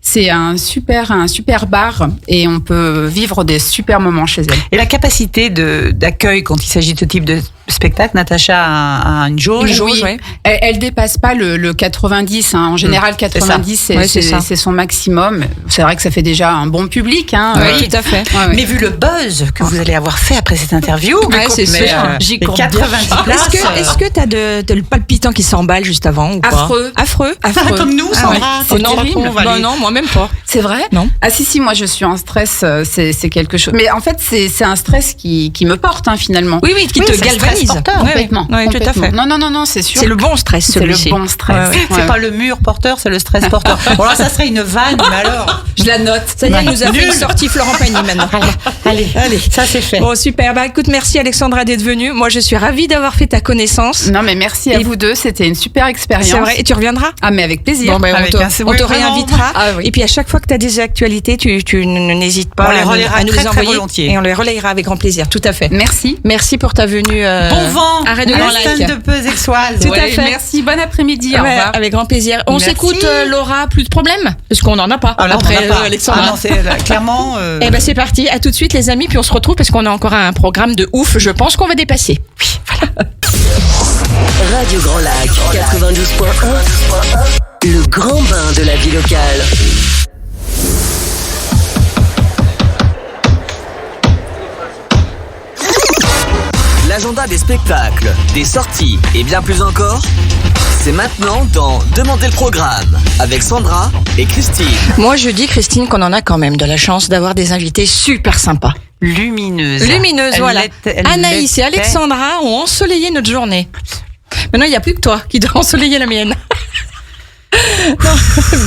c'est un super bar et on peut vivre des super moments chez elle. Et la capacité d'accueil quand il s'agit de ce type de spectacle, Natacha a une jauge. Une jauge, Oui. ouais. Elle dépasse pas le 90. Hein. En général, 90, Ouais, c'est ça. c'est son maximum. C'est vrai que ça fait déjà un bon public. Hein. Oui, tout à fait. Ouais, ouais. Mais vu le buzz que vous allez avoir fait après cette interview, Ouais, c'est mais, sûr. J'y les compte 90 places, Est-ce que t'as de le palpitant qui s'emballe juste avant ou pas? Affreux. Affreux. comme nous, Ah Sandra, ouais. c'est Oh non, terrible. bah non, moi même pas. C'est vrai? Non. Ah si, moi je suis en stress, c'est quelque chose. Mais en fait, c'est un stress qui me porte finalement. Oui, qui te c'est un stress galvanise. porteur, Ouais, Complètement. ouais, tout à complètement. fait. Non, c'est sûr. C'est le bon stress, C'est le celui-ci. bon stress. Ouais, ouais. C'est pas le mur porteur, c'est le stress porteur. Bon, alors ça serait une vanne, mais alors. Je la note. Ça y est, elle nous a fait une sortie Florent Pagny maintenant. Allez, ça c'est fait. Bon, super. Bah, écoute, merci Alexandra d'être venue. Moi, je suis ravie d'avoir fait ta connaissance. Non, mais merci à Et- vous deux. C'était une super expérience. C'est vrai. Et tu reviendras? Ah, mais avec plaisir. Bon, ben, Avec on un- te, oui, on te vraiment. réinvitera. Ah oui. Et puis à chaque fois que tu as des actualités, tu n'hésites pas On les à nous- relayera à nous très, les très envoyer. volontiers. Et on les relayera avec grand plaisir. Tout à fait. Merci. Merci pour ta venue. Bon vent, Arrête de à Grand la Lac. scène de Pesexoile. Tout à Ouais, fait. Merci. Bon après-midi. Au Ouais, revoir. avec grand plaisir. On Merci. s'écoute, Laura, plus de problème? Parce qu'on n'en a pas. Ah, là, on après en a pas. Alexandra. Ah non, c'est clairement. Eh ben c'est parti, à tout de suite les amis, puis on se retrouve parce qu'on a encore un programme de ouf, je pense qu'on va dépasser. Radio Grand Lac 92.1, le grand bain de la vie locale. L'agenda des spectacles, des sorties et bien plus encore, c'est maintenant dans Demandez le programme avec Sandra et Christine. Moi je dis Christine qu'on en a quand même de la chance d'avoir des invités super sympas. Lumineuse. Lumineuses, Elle voilà. l'était- elle Anaïs et l'était. Alexandra ont ensoleillé notre journée. Maintenant il n'y a plus que toi qui dois ensoleiller la mienne. Non,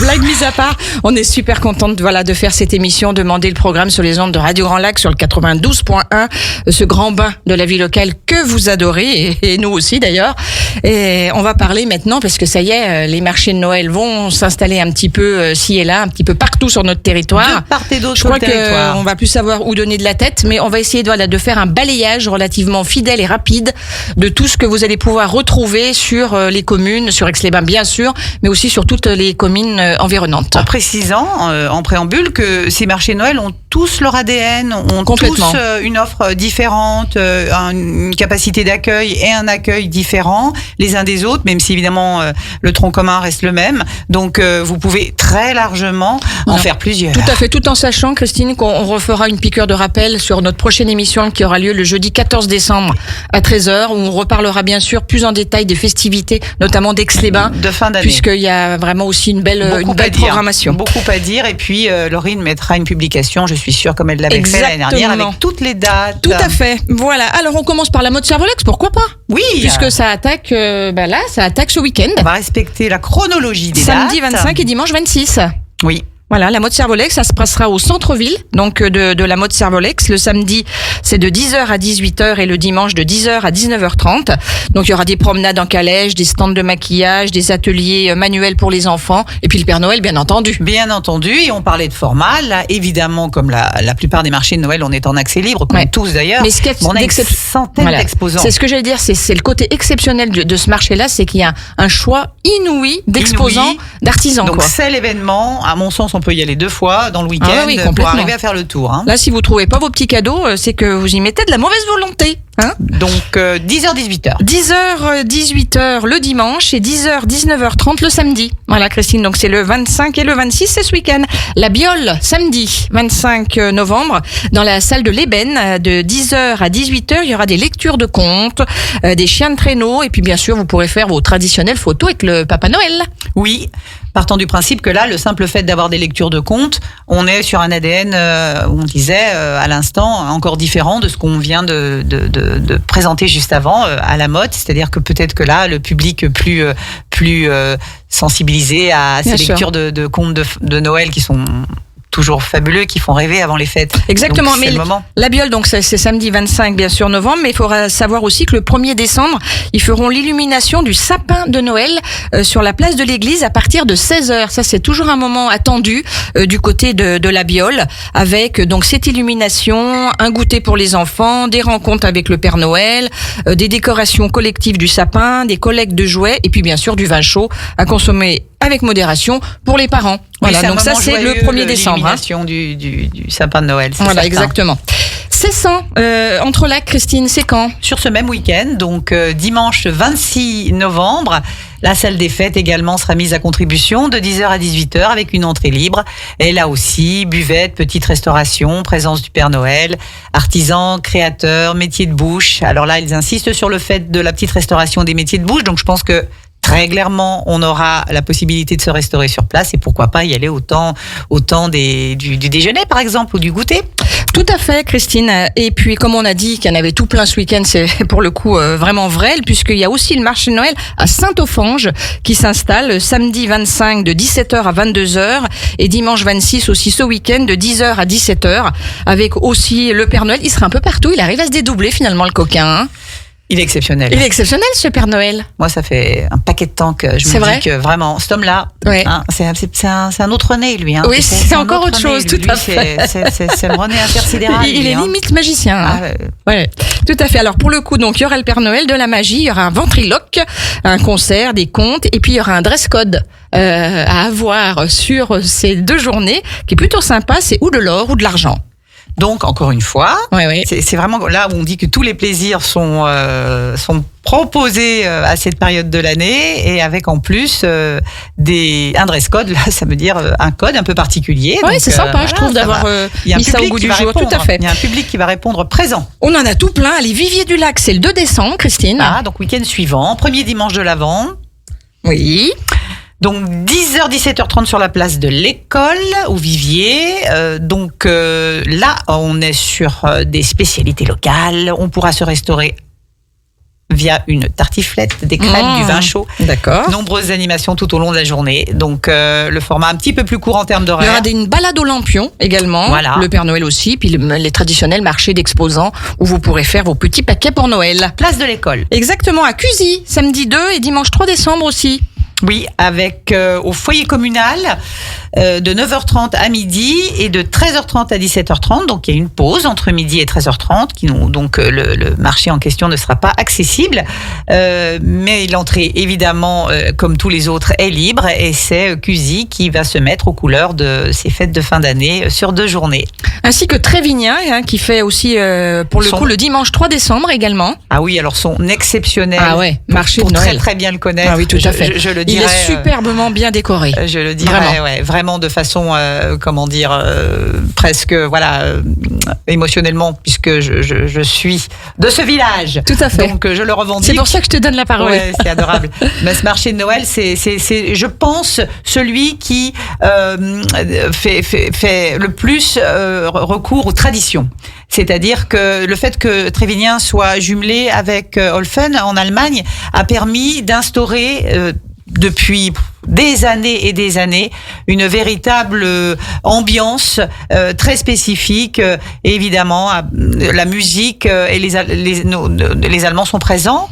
blague mise à part, on est super contente de faire cette émission, demander le programme sur les ondes de Radio Grand Lac sur le 92.1, ce grand bain de la vie locale que vous adorez et nous aussi d'ailleurs. Et on va parler maintenant parce que ça y est, les marchés de Noël vont s'installer un petit peu ci et là, un petit peu partout sur notre territoire. De part et d'autre Je sur crois le territoire. qu'on va plus savoir où donner de la tête, mais on va essayer de faire un balayage relativement fidèle et rapide de tout ce que vous allez pouvoir retrouver sur les communes, sur Aix-les-Bains bien sûr, mais aussi sur toutes les communes environnantes. En précisant, en préambule, que ces marchés de Noël ont tous leur ADN, ont Complètement. tous une offre différente, une capacité d'accueil et un accueil différent les uns des autres, même si évidemment le tronc commun reste le même. Donc vous pouvez très largement en faire plusieurs. Tout à fait, tout en sachant, Christine, qu'on refera une piqûre de rappel sur notre prochaine émission qui aura lieu le jeudi 14 décembre à 13h, où on reparlera bien sûr plus en détail des festivités, notamment d'Aix-les-Bains, De fin d'année. puisqu'il y a vraiment aussi une belle programmation. Beaucoup à dire. Et puis Laurine mettra une publication, je suis sûre, comme elle l'avait fait l'année dernière, Exactement. avec toutes les dates. Tout à fait. Voilà. Alors on commence par la mode Cervolex, pourquoi pas? Oui. Puisque ça attaque, ça attaque ce week-end. On va respecter la chronologie des Samedi dates. 25 et dimanche 26. Oui. Voilà, la mode Cervolex, ça se passera au centre-ville, donc de la mode Cervolex. Le samedi, c'est de 10h à 18h et le dimanche de 10h à 19h30. Donc il y aura des promenades en calèche, des stands de maquillage, des ateliers manuels pour les enfants et puis le Père Noël, bien entendu. Bien entendu, et on parlait de format. Là, évidemment, comme la plupart des marchés de Noël, on est en accès libre, comme Ouais. tous d'ailleurs. Mais ce qui est On a une d'excep- centaine Voilà. d'exposants. C'est ce que j'allais dire, c'est le côté exceptionnel de ce marché-là, c'est qu'il y a un choix inouï d'exposants, Inouï. d'artisans. Donc quoi. c'est l'événement. À mon sens, on peut y aller 2 fois dans le week-end Ah oui, pour complètement. arriver à faire le tour. Hein. Là, si vous trouvez pas vos petits cadeaux, c'est que vous y mettez de la mauvaise volonté. Hein. Donc 10h-18h. 10h, 18h le dimanche et 10h, 19h30 le samedi. Voilà, Christine, donc c'est le 25 et le 26, c'est ce week-end. La Biole, samedi 25 novembre, dans la salle de l'Ébène, de 10h à 18h, il y aura des lectures de contes, des chiens de traîneau, et puis bien sûr, vous pourrez faire vos traditionnelles photos avec le Papa Noël. Oui, partant du principe que là, le simple fait d'avoir des lectures de contes, on est sur un ADN, on disait à l'instant, encore différent de ce qu'on vient de présenter juste avant à la mode. C'est-à-dire que peut-être que là, le public plus sensibilisé à ces Bien sûr. lectures de contes de Noël qui sont toujours fabuleux, qui font rêver avant les fêtes. Exactement, Donc, c'est mais le moment. la Biole, donc c'est samedi 25 bien sûr novembre, mais il faudra savoir aussi que le 1er décembre, ils feront l'illumination du sapin de Noël sur la place de l'église à partir de 16h. Ça c'est toujours un moment attendu du côté de la Biole, avec donc cette illumination, un goûter pour les enfants, des rencontres avec le Père Noël, des décorations collectives du sapin, des collectes de jouets et puis bien sûr du vin chaud à consommer avec modération pour les parents. Oui, Voilà, c'est un donc ça moment c'est le joyeux, 1er décembre. Hein. L'illumination du sapin de Noël. c'est Voilà, certain. exactement. C'est ça, entre lacs, Christine, c'est quand? Sur ce même week-end, donc dimanche 26 novembre, la salle des fêtes également sera mise à contribution de 10h à 18h avec une entrée libre. Et là aussi, buvette, petite restauration, présence du Père Noël, artisans, créateurs, métiers de bouche. Alors là, ils insistent sur le fait de la petite restauration des métiers de bouche. Donc je pense que très clairement, on aura la possibilité de se restaurer sur place et pourquoi pas y aller autant du déjeuner, par exemple, ou du goûter. Tout à fait, Christine. Et puis, comme on a dit qu'il y en avait tout plein ce week-end, c'est pour le coup vraiment vrai, puisqu'il y a aussi le marché de Noël à Saint-Ophange qui s'installe samedi 25 de 17h à 22h et dimanche 26 aussi ce week-end de 10h à 17h avec aussi le Père Noël. Il sera un peu partout, il arrive à se dédoubler finalement le coquin. Hein. Il est exceptionnel. Il est exceptionnel ce Père Noël. Moi, ça fait un paquet de temps que je C'est me vrai dis que vraiment, cet homme-là, Ouais. hein, c'est un autre René, lui. Hein, Oui, Tu sais, c'est un encore autre chose, René, tout à fait. C'est le René intersidéral. Il lui, est hein. limite magicien. Hein. Ah, Ouais, tout à fait. Alors pour le coup, donc il y aura le Père Noël, de la magie, il y aura un ventriloque, un concert, des contes, et puis il y aura un dress code à avoir sur ces 2 journées, qui est plutôt sympa. C'est ou de l'or ou de l'argent. Donc, encore une fois, Ouais, ouais. c'est vraiment là où on dit que tous les plaisirs sont proposés à cette période de l'année et avec en plus un dress code. Là, ça veut dire un code un peu particulier. Ouais, Donc, c'est sympa, voilà, je trouve, ça d'avoir va. Il y a un mis ça au public goût qui du va jour. répondre. Tout à fait. Il y a un public qui va répondre présent. On en a tout plein. Allez, Vivier du Lac, c'est le 2 décembre, Christine. Ah, donc week-end suivant, premier dimanche de l'Avent. Oui. Donc 10h, 17h30 sur la place de l'école au Vivier. Là, on est sur des spécialités locales. On pourra se restaurer via une tartiflette, des crêpes, du vin chaud. D'accord. Nombreuses animations tout au long de la journée. Donc le format un petit peu plus court en termes Il y d'horaire. aura une balade au lampion également, Voilà. le Père Noël aussi, puis les traditionnels marchés d'exposants où vous pourrez faire vos petits paquets pour Noël. Place de l'école. Exactement, à Cusy, samedi 2 et dimanche 3 décembre aussi. Oui, avec au foyer communal de 9h30 à midi et de 13h30 à 17h30. Donc il y a une pause entre midi et 13h30. Donc le marché en question ne sera pas accessible, mais l'entrée évidemment, comme tous les autres, est libre et c'est Cusy qui va se mettre aux couleurs de ces fêtes de fin d'année sur 2 journées. Ainsi que Trévignin, qui fait aussi pour le coup le dimanche 3 décembre également. Ah oui, alors son exceptionnel. Ah ouais, marché pour de Noël. très très bien le connaître. Ah oui, tout à fait. Je le dirais. Il est superbement bien décoré. Je le dirais, vraiment de façon, presque, émotionnellement, puisque je suis de ce village. Tout à fait. Donc je le revendique. C'est pour ça que je te donne la parole. Ouais, c'est adorable. Mais ce marché de Noël, c'est, je pense, celui qui fait le plus recours aux traditions. C'est-à-dire que le fait que Trévignin soit jumelé avec Olfen en Allemagne a permis d'instaurer depuis des années et des années une véritable ambiance très spécifique. Et évidemment, la musique et les Allemands sont présents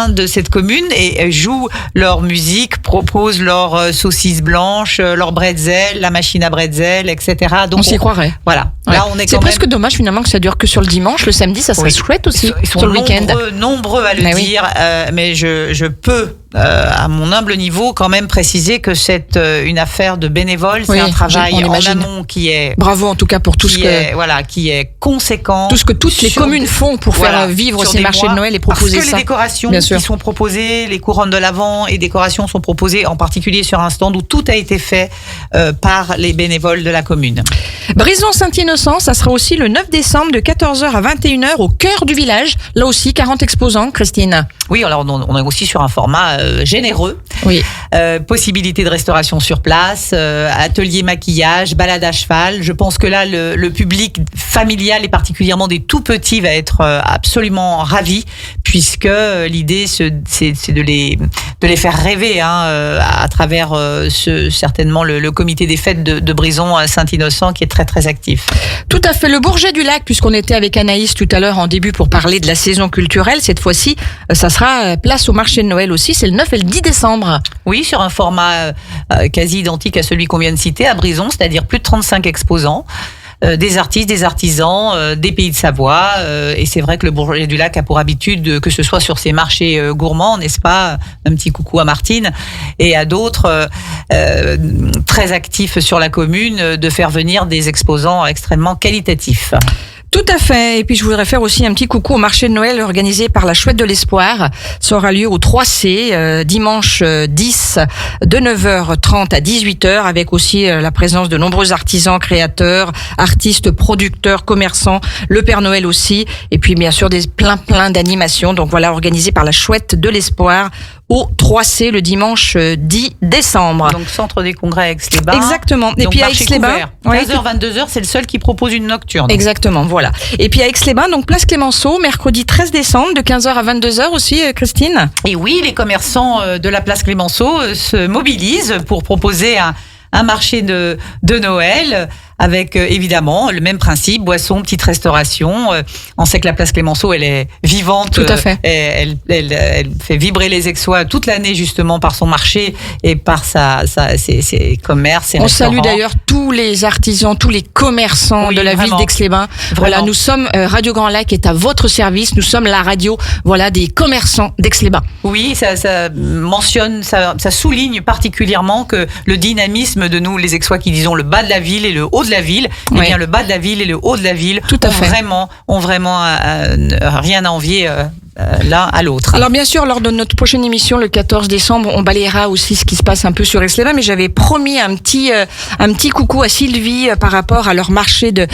de cette commune et jouent leur musique, proposent leurs saucisses blanches, leurs bretzels, la machine à bretzel, etc. Donc on s'y croirait. Voilà. Ouais. Là, on est c'est presque dommage finalement que ça dure que sur le dimanche. Le samedi, ça serait chouette aussi. Ils sont sur le week-end. Nombreux à le dire, mais je peux, à mon humble niveau, quand même préciser que c'est une affaire de bénévoles. C'est un travail en amont qui est... Bravo en tout cas pour tout ce que... qui est conséquent. Tout ce que toutes les communes font pour faire vivre ces marchés de Noël et proposer ça. Parce que les décorations qui sont proposées, les couronnes de l'Avent et décorations sont proposées en particulier sur un stand où tout a été fait par les bénévoles de la commune. Brison-Saint-Innocent, ça sera aussi le 9 décembre de 14h à 21h au cœur du village. Là aussi, 40 exposants, Christine. Oui, alors on est aussi sur un format généreux. Oui. Possibilité de restauration sur place, atelier maquillage, balade à cheval. Je pense que là, le public familial et particulièrement des tout petits va être absolument ravi, puisque l'idée c'est de les faire rêver à travers certainement le comité des fêtes de Brison-Saint-Innocent qui est très très actif. Tout à fait. Le Bourget du Lac, puisqu'on était avec Anaïs tout à l'heure en début pour parler de la saison culturelle, cette fois-ci, ça sera place au marché de Noël aussi. C'est le 9 et le 10 décembre. Oui, sur un format quasi identique à celui qu'on vient de citer à Brison, c'est-à-dire plus de 35 exposants. Des artistes, des artisans, des pays de Savoie. Et c'est vrai que le Bourget du Lac a pour habitude, que ce soit sur ses marchés gourmands, n'est-ce pas, un petit coucou à Martine, et à d'autres très actifs sur la commune, de faire venir des exposants extrêmement qualitatifs. Tout à fait. Et puis je voudrais faire aussi un petit coucou au marché de Noël organisé par la Chouette de l'Espoir. Ça aura lieu au 3C, dimanche 10 de 9h30 à 18h, avec aussi la présence de nombreux artisans, créateurs, artistes, producteurs, commerçants, le Père Noël aussi, et puis bien sûr plein d'animations. Donc voilà, organisé par la Chouette de l'Espoir au 3C le dimanche 10 décembre. Donc centre des congrès à Aix-les-Bains. Exactement. Et donc puis à Aix-les-Bains, 15h, 22h, c'est le seul qui propose une nocturne. Exactement, voilà. Et puis à Aix-les-Bains, donc place Clémenceau, mercredi 13 décembre de 15h à 22h aussi, Christine. Et oui, les commerçants de la place Clémenceau se mobilisent pour proposer un marché de Noël avec évidemment le même principe, boissons, petite restauration. On sait que la place Clémenceau, elle est vivante. Tout à fait. Elle fait vibrer les Aixois toute l'année justement par son marché et par ses commerces, ses restaurants. On salue d'ailleurs tous les artisans, tous les commerçants de la ville d'Aix-les-Bains. Voilà, nous sommes Radio Grand Lac est à votre service. Nous sommes la radio, des commerçants d'Aix-les-Bains. Oui, ça mentionne, ça souligne particulièrement que le dynamisme de nous, les Aixois, qui disons le bas de la ville et le haut de la ville, eh bien le bas de la ville et le haut de la ville ont vraiment rien à envier l'un à l'autre. Alors bien sûr, lors de notre prochaine émission le 14 décembre, on balayera aussi ce qui se passe un peu sur Aix-les-Bains, mais j'avais promis un petit coucou à Sylvie par rapport à leur marché de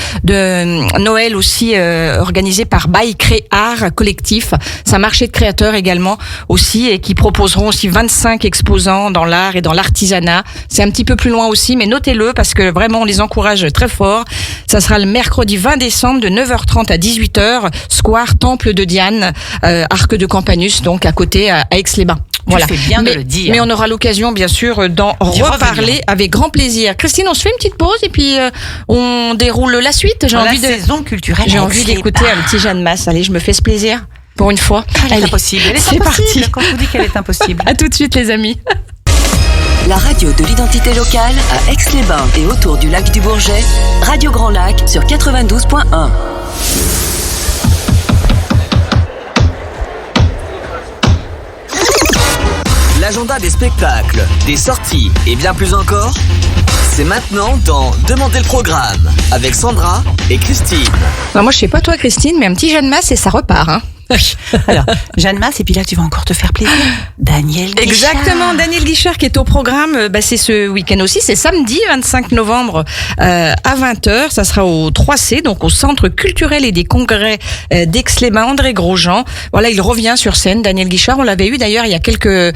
Noël aussi organisé par Bail Créart Collectif. C'est un marché de créateurs également aussi et qui proposeront aussi 25 exposants dans l'art et dans l'artisanat. C'est un petit peu plus loin aussi, mais notez-le parce que vraiment on les encourage très fort. Ça sera le mercredi 20 décembre de 9h30 à 18h, Square Temple de Diane, Arc de Campanus, donc à côté à Aix-les-Bains. Voilà. Tu fais bien de le dire. Mais on aura l'occasion, bien sûr, d'en reparler avec grand plaisir. Christine, on se fait une petite pause et puis on déroule la suite. Saison culturelle. J'ai envie d'écouter un petit Jeanne Masse. Allez, je me fais ce plaisir pour une fois. Elle est impossible. Elle est impossible. Quand je vous dis qu'elle est impossible. À tout de suite, les amis. La radio de l'identité locale à Aix-les-Bains et autour du lac du Bourget. Radio Grand Lac sur 92.1. L'agenda des spectacles, des sorties et bien plus encore, c'est maintenant dans Demandez le programme avec Sandra et Christine. Non, moi je sais pas toi Christine, mais un petit Jeanne Masse et ça repart. Hein. Alors, Jeanne Masse, et puis là, tu vas encore te faire plaisir. Daniel Guichard. Exactement, Daniel Guichard qui est au programme, c'est ce week-end aussi, c'est samedi 25 novembre à 20h, ça sera au 3C, donc au Centre culturel et des congrès d'Aix-les-Bains, André Grosjean. Voilà, il revient sur scène, Daniel Guichard, on l'avait eu d'ailleurs il y a quelques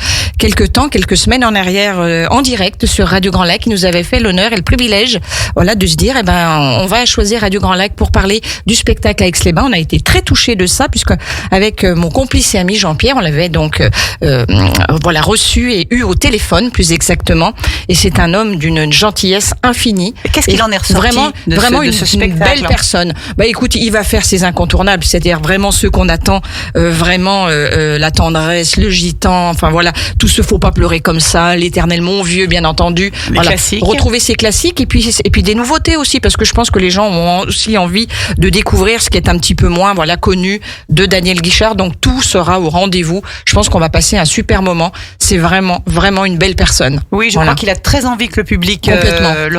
semaines en arrière, en direct sur Radio Grand Lac, il nous avait fait l'honneur et le privilège, voilà, de se dire, on va choisir Radio Grand Lac pour parler du spectacle à Aix-les-Bains. On a été très touchés de ça, puisque avec mon complice et ami Jean-Pierre, on l'avait donc reçu et eu au téléphone plus exactement, et c'est un homme d'une gentillesse infinie. Qu'est-ce qu'il en est ressorti vraiment de ce une spectacle, belle personne. Bah écoute, il va faire ses incontournables, c'est-à-dire vraiment ceux qu'on attend, la tendresse, le gitan, enfin voilà, tout ce faut pas pleurer comme ça, l'éternel mon vieux bien entendu. Les classiques. Retrouver ces classiques et puis des nouveautés aussi, parce que je pense que les gens ont aussi envie de découvrir ce qui est un petit peu moins connu de Daniel Guichard, donc tout sera au rendez-vous. Je pense qu'on va passer un super moment. C'est vraiment une belle personne. Oui, je crois qu'il a très envie que le public le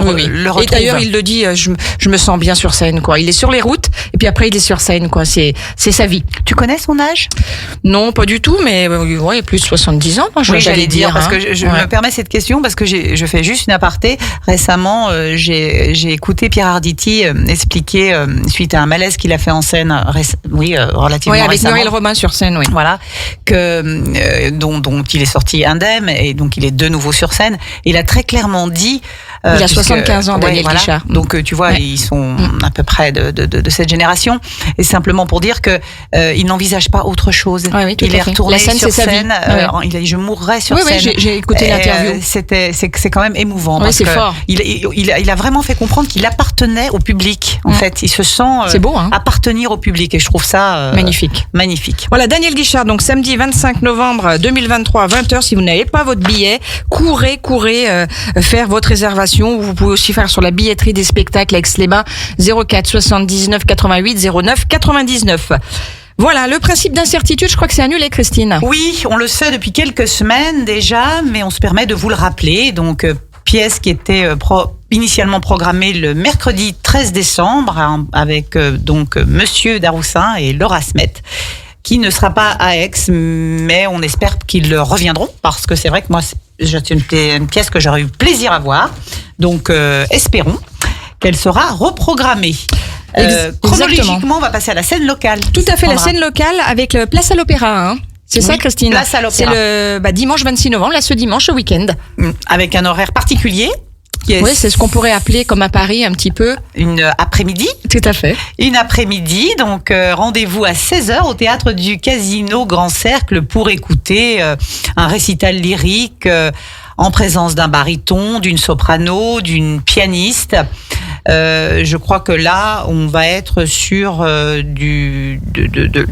retrouve. Et d'ailleurs, il le dit, je me sens bien sur scène, quoi. Il est sur les routes et puis après il est sur scène, quoi. C'est sa vie. Tu connais son âge? Non, pas du tout, mais ouais, plus de 70 ans. Moi, j'allais dire parce que je me permets cette question parce que je fais juste une aparté. Récemment, j'ai écouté Pierre Arditi expliquer suite à un malaise qu'il a fait en scène, relativement avec récemment. Muriel Robin sur scène, oui. Voilà, dont il est sorti indemne et donc il est de nouveau sur scène. Il a très clairement dit. Il a 75 ans, Daniel Guichard. Donc tu vois, ils sont à peu près de cette génération. Et simplement pour dire que il n'envisage pas autre chose. Oui, il est retourné sur scène. Il a dit je mourrai sur scène. Oui, j'ai écouté l'interview. C'est quand même émouvant. Oui, parce c'est que fort. Il a vraiment fait comprendre qu'il appartenait au public. En fait, il se sent c'est beau, hein, appartenir au public. Et je trouve ça magnifique. Voilà, Daniel Guichard, donc samedi 25 novembre 2023 à 20h. Si vous n'avez pas votre billet, courez faire votre réservation. Vous pouvez aussi faire sur la billetterie des spectacles à Aix-les-Bains, 04 79 88 09 99. Voilà, le principe d'incertitude, je crois que c'est annulé, Christine. Oui, on le sait depuis quelques semaines déjà, mais on se permet de vous le rappeler. Donc, pièce qui était initialement programmée le mercredi 13 décembre avec Monsieur Daroussin et Laura Smet, qui ne sera pas à Aix, mais on espère qu'ils reviendront, parce que c'est vrai que moi, c'était une pièce que j'aurais eu plaisir à voir. Donc, espérons qu'elle sera reprogrammée. Chronologiquement, on va passer à la scène locale. Tout à fait, la scène locale avec le Place à l'Opéra. Hein. C'est ça, Christine? Place à l'Opéra. C'est le dimanche 26 novembre, là, ce dimanche, ce week-end. Avec un horaire particulier. Oui, c'est ce qu'on pourrait appeler, comme à Paris, un petit peu... Une après-midi. Tout à fait. Une après-midi, donc rendez-vous à 16h au Théâtre du Casino Grand Cercle pour écouter un récital lyrique en présence d'un baryton, d'une soprano, d'une pianiste. Je crois que là, on va être sur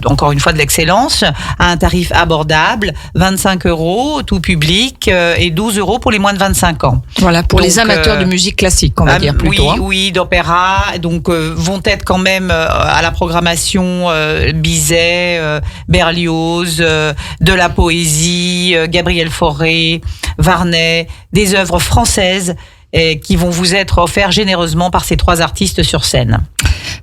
encore une fois de l'excellence, à un tarif abordable, 25 € tout public et 12 € pour les moins de 25 ans. Voilà, pour les amateurs de musique classique, on va dire plutôt. Oui, d'opéra. Donc vont être quand même à la programmation Bizet, Berlioz, de la poésie, Gabriel Fauré, Varnet, des œuvres françaises qui vont vous être offerts généreusement par ces trois artistes sur scène.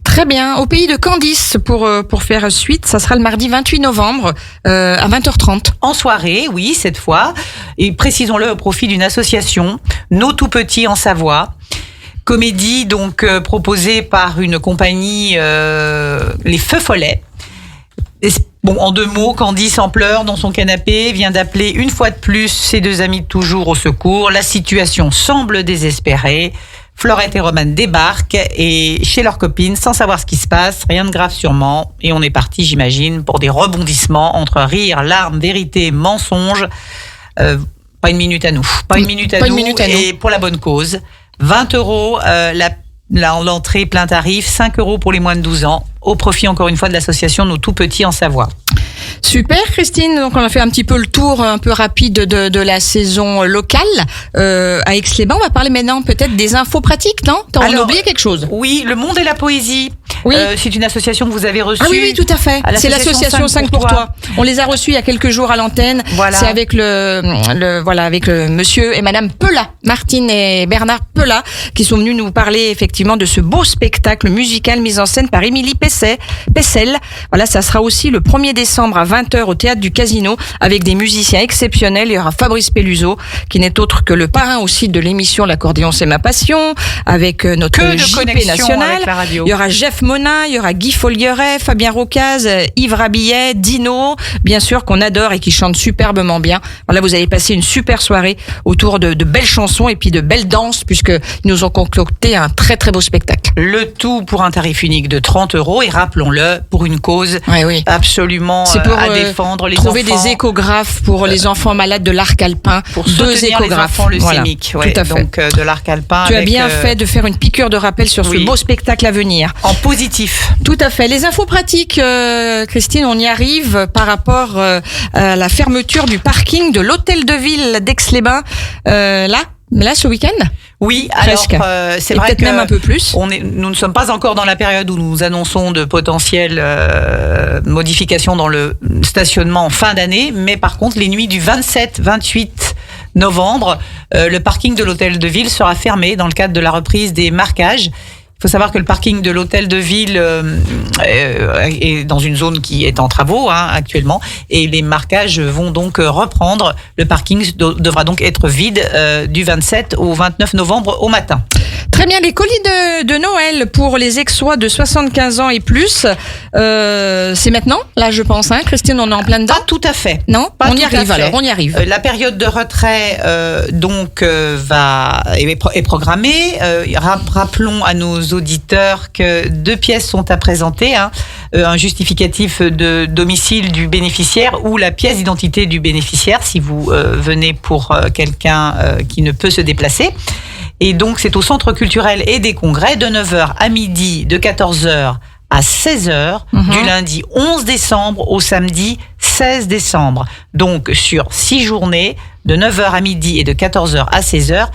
Très bien. Au pays de Candice, pour faire suite, ça sera le mardi 28 novembre à 20h30. En soirée, oui, cette fois. Et précisons-le au profit d'une association, Nos Tout Petits en Savoie. Comédie donc proposée par une compagnie, les Feux Follets. Bon, en 2 mots, Candice en pleurs dans son canapé vient d'appeler une fois de plus ses 2 amis de toujours au secours. La situation semble désespérée. Florette et Romane débarquent et chez leurs copines sans savoir ce qui se passe, rien de grave sûrement. Et on est parti, j'imagine, pour des rebondissements entre rire, larmes, vérité, mensonges. Pas une minute à nous. Pas une minute à nous. Et pour la bonne cause. 20 € l'entrée plein tarif, 5 € pour les moins de 12 ans, au profit encore une fois de l'association Nos Tout Petits en Savoie. Super Christine, donc on a fait un petit peu le tour un peu rapide de la saison locale à Aix-les-Bains. On va parler maintenant peut-être des infos pratiques, non? On a oublié quelque chose? Oui, Le Monde et la Poésie. Oui. C'est une association que vous avez reçue. Ah oui, tout à fait. C'est l'association 5 pour toi. On les a reçus il y a quelques jours à l'antenne. Voilà. C'est avec avec le monsieur et madame Pelat, Martine et Bernard Pelat, qui sont venus nous parler effectivement de ce beau spectacle musical mis en scène par Émilie Pessel. Voilà, ça sera aussi le 1er décembre à 20h au Théâtre du Casino avec des musiciens exceptionnels. Il y aura Fabrice Pelluso, qui n'est autre que le parrain aussi de l'émission L'accordéon c'est ma passion, avec notre JP national. Il y aura Jeff Mona, il y aura Guy Follieret, Fabien Rocaz, Yves Rabillet, Dino, bien sûr qu'on adore et qui chante superbement bien. Voilà, vous allez passer une super soirée autour de belles chansons et puis de belles danses, puisqu'ils nous ont concocté un très très beau spectacle. Le tout pour un tarif unique de 30 € et rappelons-le, pour une cause absolument à défendre. Les trouver enfants, des échographes pour les enfants malades de l'arc alpin. pour 2 soutenir les échographes. enfants leucémiques. Voilà, tout à fait. Donc de l'arc alpin. Tu as bien fait de faire une piqûre de rappel sur ce beau spectacle à venir. En positif. Tout à fait. Les infos pratiques, Christine, on y arrive par rapport à la fermeture du parking de l'hôtel de ville d'Aix-les-Bains. Là, ce week-end? Oui, presque. Alors c'est vrai peut-être que même un peu plus. Nous ne sommes pas encore dans la période où nous annonçons de potentielles modifications dans le stationnement en fin d'année, mais par contre les nuits du 27-28 novembre, le parking de l'hôtel de ville sera fermé dans le cadre de la reprise des marquages. Il faut savoir que le parking de l'hôtel de ville est dans une zone qui est en travaux actuellement, et les marquages vont donc reprendre. Le parking devra donc être vide du 27 au 29 novembre au matin. Très bien, les colis de Noël pour les Aixois de 75 ans et plus, c'est maintenant, là je pense, Christine, on est en plein dedans. Pas tout à fait. Non, on y arrive alors, on y arrive. La période de retrait est programmée. Rappelons à nos auditeurs que 2 pièces sont à présenter, un justificatif de domicile du bénéficiaire ou la pièce d'identité du bénéficiaire si vous venez pour quelqu'un qui ne peut se déplacer. Et donc c'est au Centre culturel et des congrès de 9h à midi, de 14h à 16h, du lundi 11 décembre au samedi 16 décembre. Donc sur 6 journées, de 9h à midi et de 14h à 16h,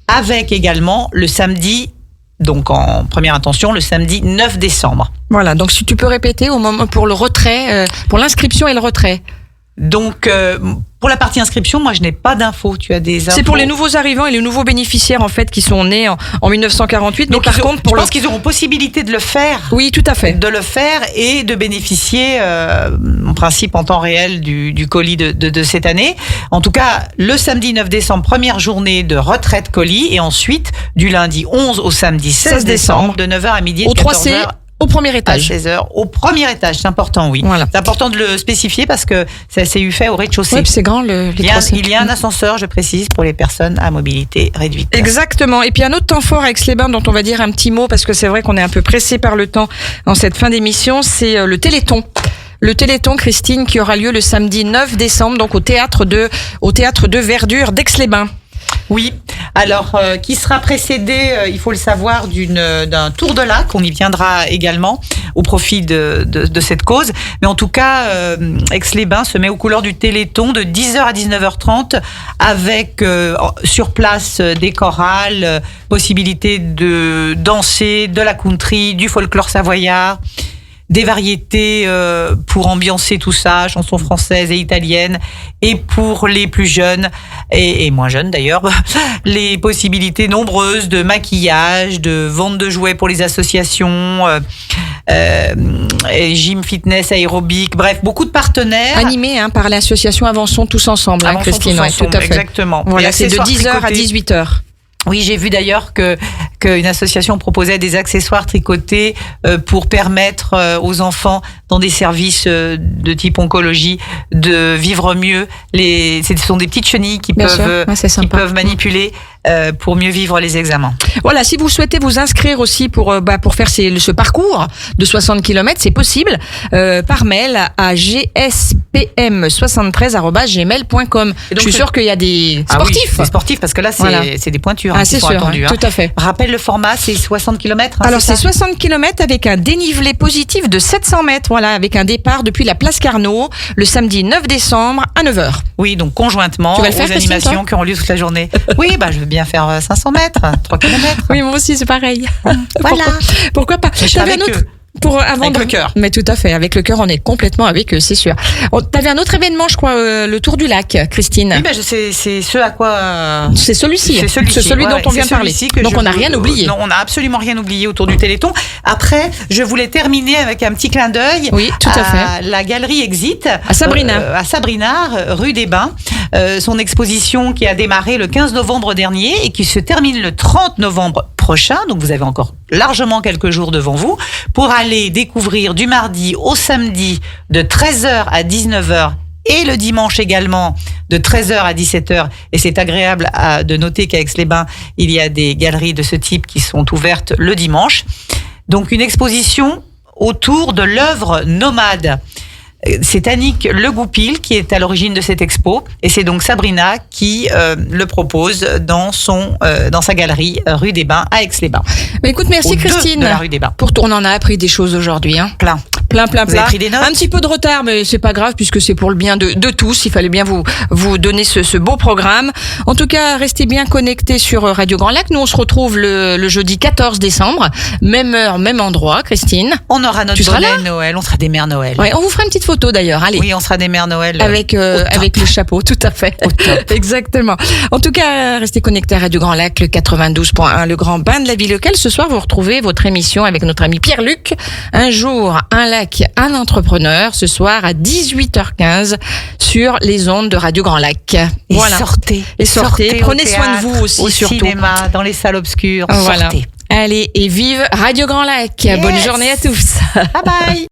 avec également le samedi, donc en première intention, le samedi 9 décembre. Voilà, donc si tu peux répéter au moment pour le retrait, pour l'inscription et le retrait. Donc, pour la partie inscription, moi, je n'ai pas d'infos. Tu as des infos? C'est pour les nouveaux arrivants et les nouveaux bénéficiaires, en fait, qui sont nés en 1948. Donc, mais par contre, je pense qu'ils auront possibilité de le faire. Oui, tout à fait. De le faire et de bénéficier, en principe, en temps réel du colis de cette année. En tout cas, le samedi 9 décembre, première journée de retraite colis, et ensuite, du lundi 11 au samedi 16 décembre, de 9h à midi et de 14h. Au premier étage. À 16h, au premier étage, c'est important, oui. Voilà. C'est important de le spécifier parce que ça s'est fait au rez-de-chaussée. Oui, c'est grand les 3C. Il y a un ascenseur, je précise, pour les personnes à mobilité réduite. Exactement. Et puis un autre temps fort à Aix-les-Bains dont on va dire un petit mot parce que c'est vrai qu'on est un peu pressé par le temps en cette fin d'émission, c'est le Téléthon. Le Téléthon, Christine, qui aura lieu le samedi 9 décembre, donc au théâtre de Verdure d'Aix-les-Bains. Oui, alors qui sera précédé, il faut le savoir, d'un tour de lac. On y viendra également au profit de cette cause. Mais en tout cas, Aix-les-Bains se met aux couleurs du Téléthon de 10h à 19h30 avec sur place des chorales, possibilité de danser, de la country, du folklore savoyard, des variétés pour ambiancer tout ça, chansons françaises et italiennes, et pour les plus jeunes et moins jeunes d'ailleurs, les possibilités nombreuses de maquillage, de vente de jouets pour les associations, gym, fitness, aérobic, bref, beaucoup de partenaires. Animés par l'association Avançons tous ensemble, Christine, tous ensemble, tout à fait. Exactement. Voilà, c'est de 10h à 18h. Oui, j'ai vu d'ailleurs qu'une association proposait des accessoires tricotés pour permettre aux enfants dans des services de type oncologie de vivre mieux. Ce sont des petites chenilles qui peuvent manipuler pour mieux vivre les examens. Voilà, si vous souhaitez vous inscrire aussi pour faire ce parcours de 60 km, c'est possible par mail à gspm73@gmail.com. Je suis sûre qu'il y a des sportifs. Ah oui, des sportifs, parce que là, c'est des pointures Ah, qui c'est sont sûr, attendues. tout à fait. Rappelle le format, c'est 60 km. Alors, c'est 60 km avec un dénivelé positif de 700 mètres, voilà, avec un départ depuis la place Carnot, le samedi 9 décembre à 9h. Oui, donc conjointement Tu vas le faire, aux Christine, animations qui auront lieu toute la journée. Oui, je veux bien faire 500 mètres, 3 km. Oui, moi aussi, c'est pareil. Voilà. Pourquoi pas? Mais je serai T'avais avec un autre- eux. Avec le cœur. Mais tout à fait, avec le cœur, on est complètement avec eux, c'est sûr. T'avais un autre événement, je crois, le Tour du Lac, Christine. Oui, c'est ce à quoi... C'est celui-ci. C'est celui-ci, dont on vient de parler. Donc on n'a rien oublié. Non, on n'a absolument rien oublié autour du Téléthon. Après, je voulais terminer avec un petit clin d'œil. Oui, tout à fait. La galerie Exit. À Sabrina. À Sabrina, rue des Bains. Son exposition qui a démarré le 15 novembre dernier et qui se termine le 30 novembre prochain. Donc vous avez encore largement quelques jours devant vous pour aller découvrir du mardi au samedi de 13h à 19h et le dimanche également de 13h à 17h. Et c'est agréable de noter qu'à Aix-les-Bains, il y a des galeries de ce type qui sont ouvertes le dimanche. Donc une exposition autour de l'œuvre Nomade. C'est Annick Le Goupil qui est à l'origine de cette expo et c'est donc Sabrina qui le propose dans sa galerie rue des Bains à Aix-les-Bains. Mais écoute, merci Au 2 Christine. de la rue des Bains. Pour tourner, on a appris des choses aujourd'hui. Hein. Plein. Plein. Vous avez pris des notes ? Un petit peu de retard, mais c'est pas grave puisque c'est pour le bien de tous. Il fallait bien vous donner ce beau programme. En tout cas, restez bien connectés sur Radio Grand Lac. Nous, on se retrouve le jeudi 14 décembre. Même heure, même endroit, Christine. On aura notre Tu seras bonnet Noël, on sera des mères Noël. Ouais, on vous fera une petite photo d'ailleurs. Allez. Oui, on sera des mères Noël. Avec le chapeau, tout à fait. Exactement. En tout cas, restez connectés à Radio Grand Lac, le 92.1, le grand bain de la vie locale. Ce soir, vous retrouvez votre émission avec notre ami Pierre-Luc. Un jour, un lac, un entrepreneur. Ce soir à 18h15 sur les ondes de Radio Grand Lac. Et Voilà. sortez. Et sortez. au Prenez soin de théâtre, vous aussi, au surtout. cinéma, dans les salles obscures. Voilà. Sortez. Allez, et vive Radio Grand Lac. Yes. Bonne journée à tous. Bye bye.